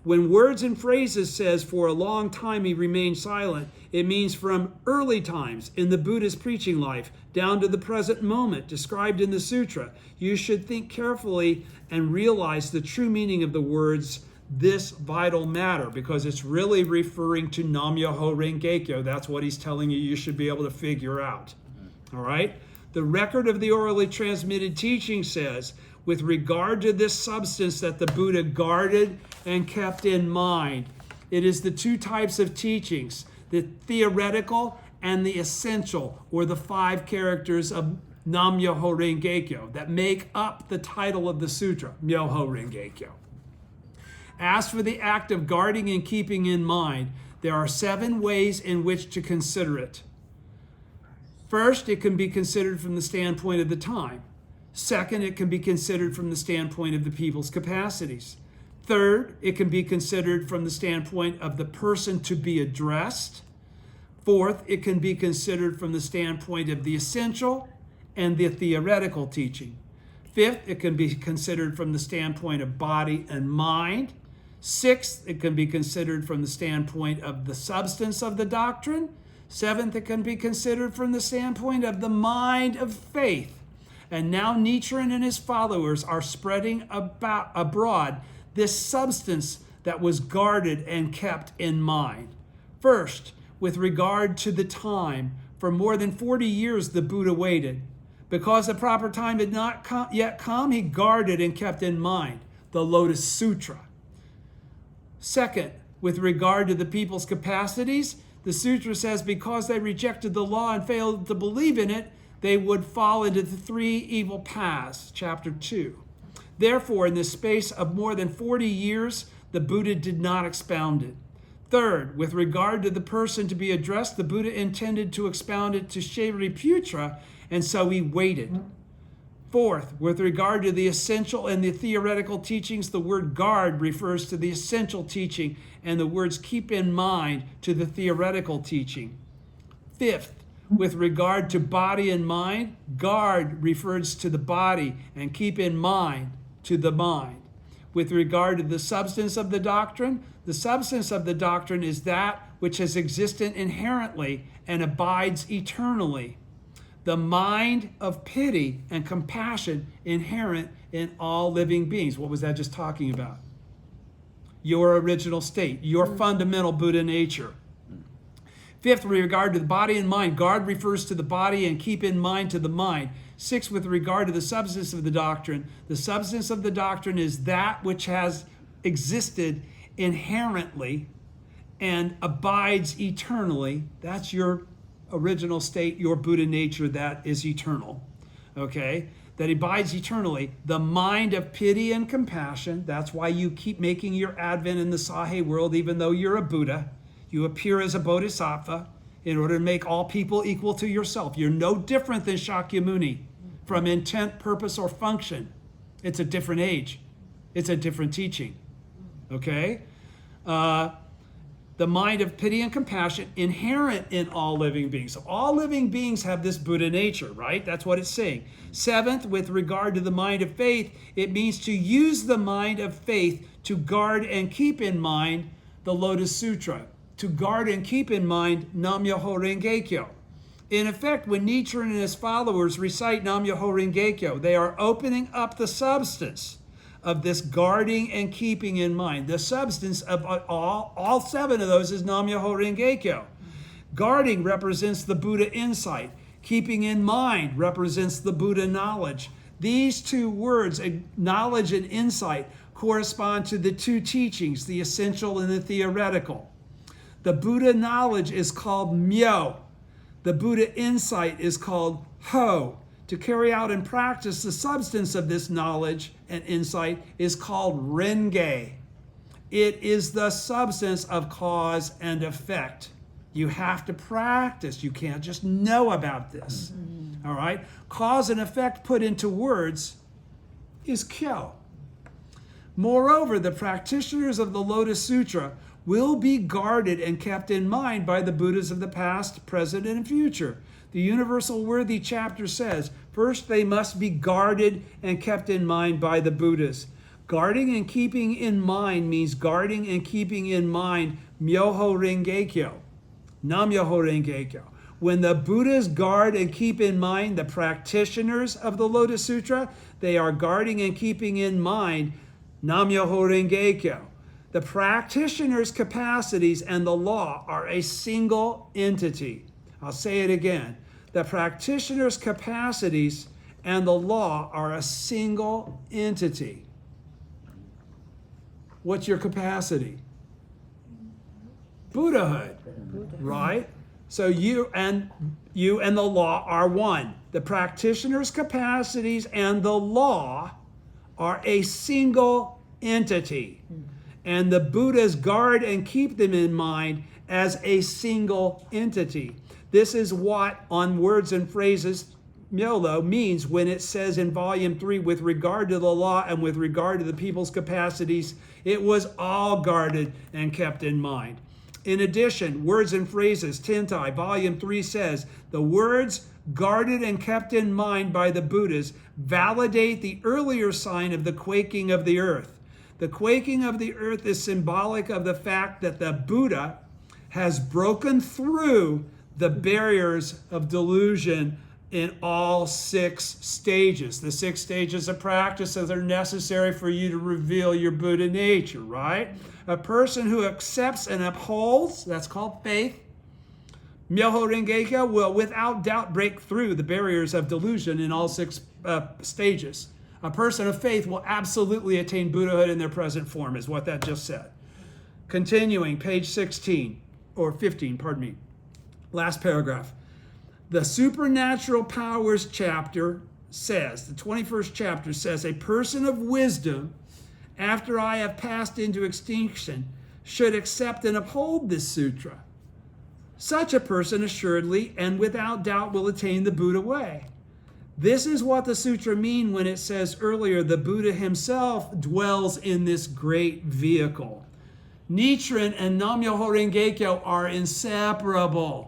When words and phrases says for a long time he remained silent, it means from early times in the Buddha's preaching life down to the present moment described in the sutra. You should think carefully and realize the true meaning of the words this vital matter, because it's really referring to Nam-myoho Renge-kyo. That's what he's telling you you should be able to figure out. All right? The record of the orally transmitted teaching says, with regard to this substance that the Buddha guarded and kept in mind, it is the two types of teachings, the theoretical and the essential, or the 5 characters of Nam-myoho Renge-kyo, that make up the title of the sutra, Myoho Renge-kyo. As for the act of guarding and keeping in mind, there are 7 ways in which to consider it. First, it can be considered from the standpoint of the time. Second, it can be considered from the standpoint of the people's capacities. Third, it can be considered from the standpoint of the person to be addressed. Fourth, it can be considered from the standpoint of the essential and the theoretical teaching. Fifth, it can be considered from the standpoint of body and mind. Sixth, it can be considered from the standpoint of the substance of the doctrine. Seventh, it can be considered from the standpoint of the mind of faith. And now Nichiren and his followers are spreading abroad this substance that was guarded and kept in mind. First, with regard to the time, for more than 40 years the Buddha waited. Because the proper time had not yet come, he guarded and kept in mind the Lotus Sutra. Second, with regard to the people's capacities, the sutra says because they rejected the law and failed to believe in it, they would fall into the 3 evil paths, chapter 2. Therefore, in the space of more than 40 years, the Buddha did not expound it. Third, with regard to the person to be addressed, the Buddha intended to expound it to Shariputra, and so he waited. Fourth, with regard to the essential and the theoretical teachings, the word guard refers to the essential teaching, and the words keep in mind to the theoretical teaching. Fifth, with regard to body and mind, guard refers to the body and keep in mind to the mind. with regard to the substance of the doctrine. The substance of the doctrine is that which is existent inherently and abides eternally. The mind of pity and compassion inherent in all living beings. What was that just talking about? Your original state, your fundamental Buddha nature. Fifth, with regard to the body and mind, guard refers to the body and keep in mind to the mind. Sixth, with regard to the substance of the doctrine is that which has existed inherently and abides eternally. That's your original state, your Buddha nature that is eternal. Okay? That abides eternally. The mind of pity and compassion. That's why you keep making your advent in the Sahe world, even though you're a Buddha. You appear as a bodhisattva in order to make all people equal to yourself. You're no different than Shakyamuni from intent, purpose, or function. It's a different age. It's a different teaching. Okay? The mind of pity and compassion inherent in all living beings. So all living beings have this Buddha nature, right? That's what it's saying. Seventh, with regard to the mind of faith, it means to use the mind of faith to guard and keep in mind the Lotus Sutra. To guard and keep in mind Nam-myoho Renge-kyo. In effect, when Nichiren and his followers recite Nam-myoho Renge-kyo, they are opening up the substance of this guarding and keeping in mind. The substance of all seven of those is Nam-myoho Renge-kyo. Guarding represents the Buddha insight. Keeping in mind represents the Buddha knowledge. These two words, knowledge and insight, correspond to the two teachings, the essential and the theoretical. The Buddha knowledge is called myo. The Buddha insight is called ho. To carry out and practice the substance of this knowledge and insight is called renge. It is the substance of cause and effect. You have to practice. You can't just know about this. All right? Cause and effect put into words is kyo. Moreover, the practitioners of the Lotus Sutra will be guarded and kept in mind by the Buddhas of the past, present, and future. The Universal Worthy chapter says, first they must be guarded and kept in mind by the Buddhas. Guarding and keeping in mind means guarding and keeping in mind Myoho Renge-kyo, Nam-myoho Renge-kyo. When the Buddhas guard and keep in mind the practitioners of the Lotus Sutra, they are guarding and keeping in mind Nam-myoho Renge-kyo. The practitioner's capacities and the law are a single entity. I'll say it again. The practitioner's capacities and the law are a single entity. What's your capacity? Buddhahood, right? So you and the law are one. The practitioner's capacities and the law are a single entity. And the Buddhas guard and keep them in mind as a single entity. This is what, on words and phrases, Myolo means when it says in volume 3, with regard to the law and with regard to the people's capacities, it was all guarded and kept in mind. In addition, words and phrases, Tentai, volume 3 says, the words guarded and kept in mind by the Buddhas validate the earlier sign of the quaking of the earth. The quaking of the earth is symbolic of the fact that the Buddha has broken through the barriers of delusion in all 6 stages. The 6 stages of practice that are necessary for you to reveal your Buddha nature, right? A person who accepts and upholds, that's called faith, Myoho Renge-kyo, will without doubt break through the barriers of delusion in all 6 stages. A person of faith will absolutely attain Buddhahood in their present form, is what that just said. Continuing, page 16, or 15, pardon me. Last paragraph. The supernatural powers chapter says, the 21st chapter says, a person of wisdom, after I have passed into extinction, should accept and uphold this sutra. Such a person assuredly and without doubt will attain the Buddha way. This is what the sutra means when it says earlier, the Buddha himself dwells in this great vehicle. Nichiren and Nam-myoho Renge-kyo are inseparable.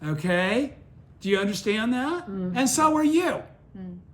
Okay? Do you understand that? And so are you.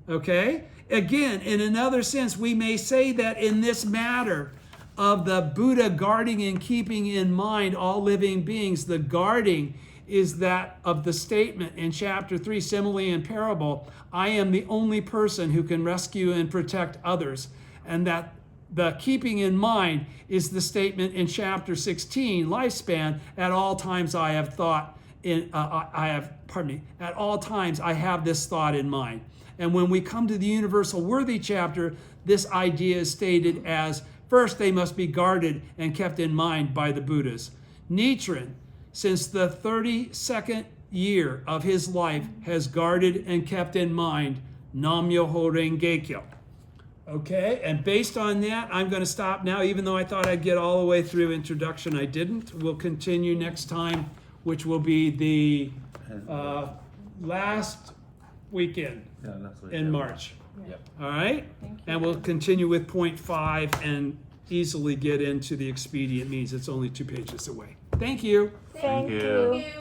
Okay? again, in another sense, we may say that in this matter of the Buddha guarding and keeping in mind all living beings, the guarding is that of the statement in chapter 3, simile and parable, I am the only person who can rescue and protect others. And that the keeping in mind is the statement in chapter 16, lifespan, at all times I have thought at all times I have this thought in mind. And when we come to the universal worthy chapter, this idea is stated as, first, they must be guarded and kept in mind by the Buddhas. Nichiren, since the 32nd year of his life, has guarded and kept in mind Nam-myoho Renge-kyo. Okay, and based on that, I'm going to stop now. Even though I thought I'd get all the way through introduction, I didn't. We'll continue next time, which will be the last weekend in March. Yep. All right? And we'll continue with point 5 and easily get into the expedient means. It's only 2 pages away. Thank you. Thank you. you.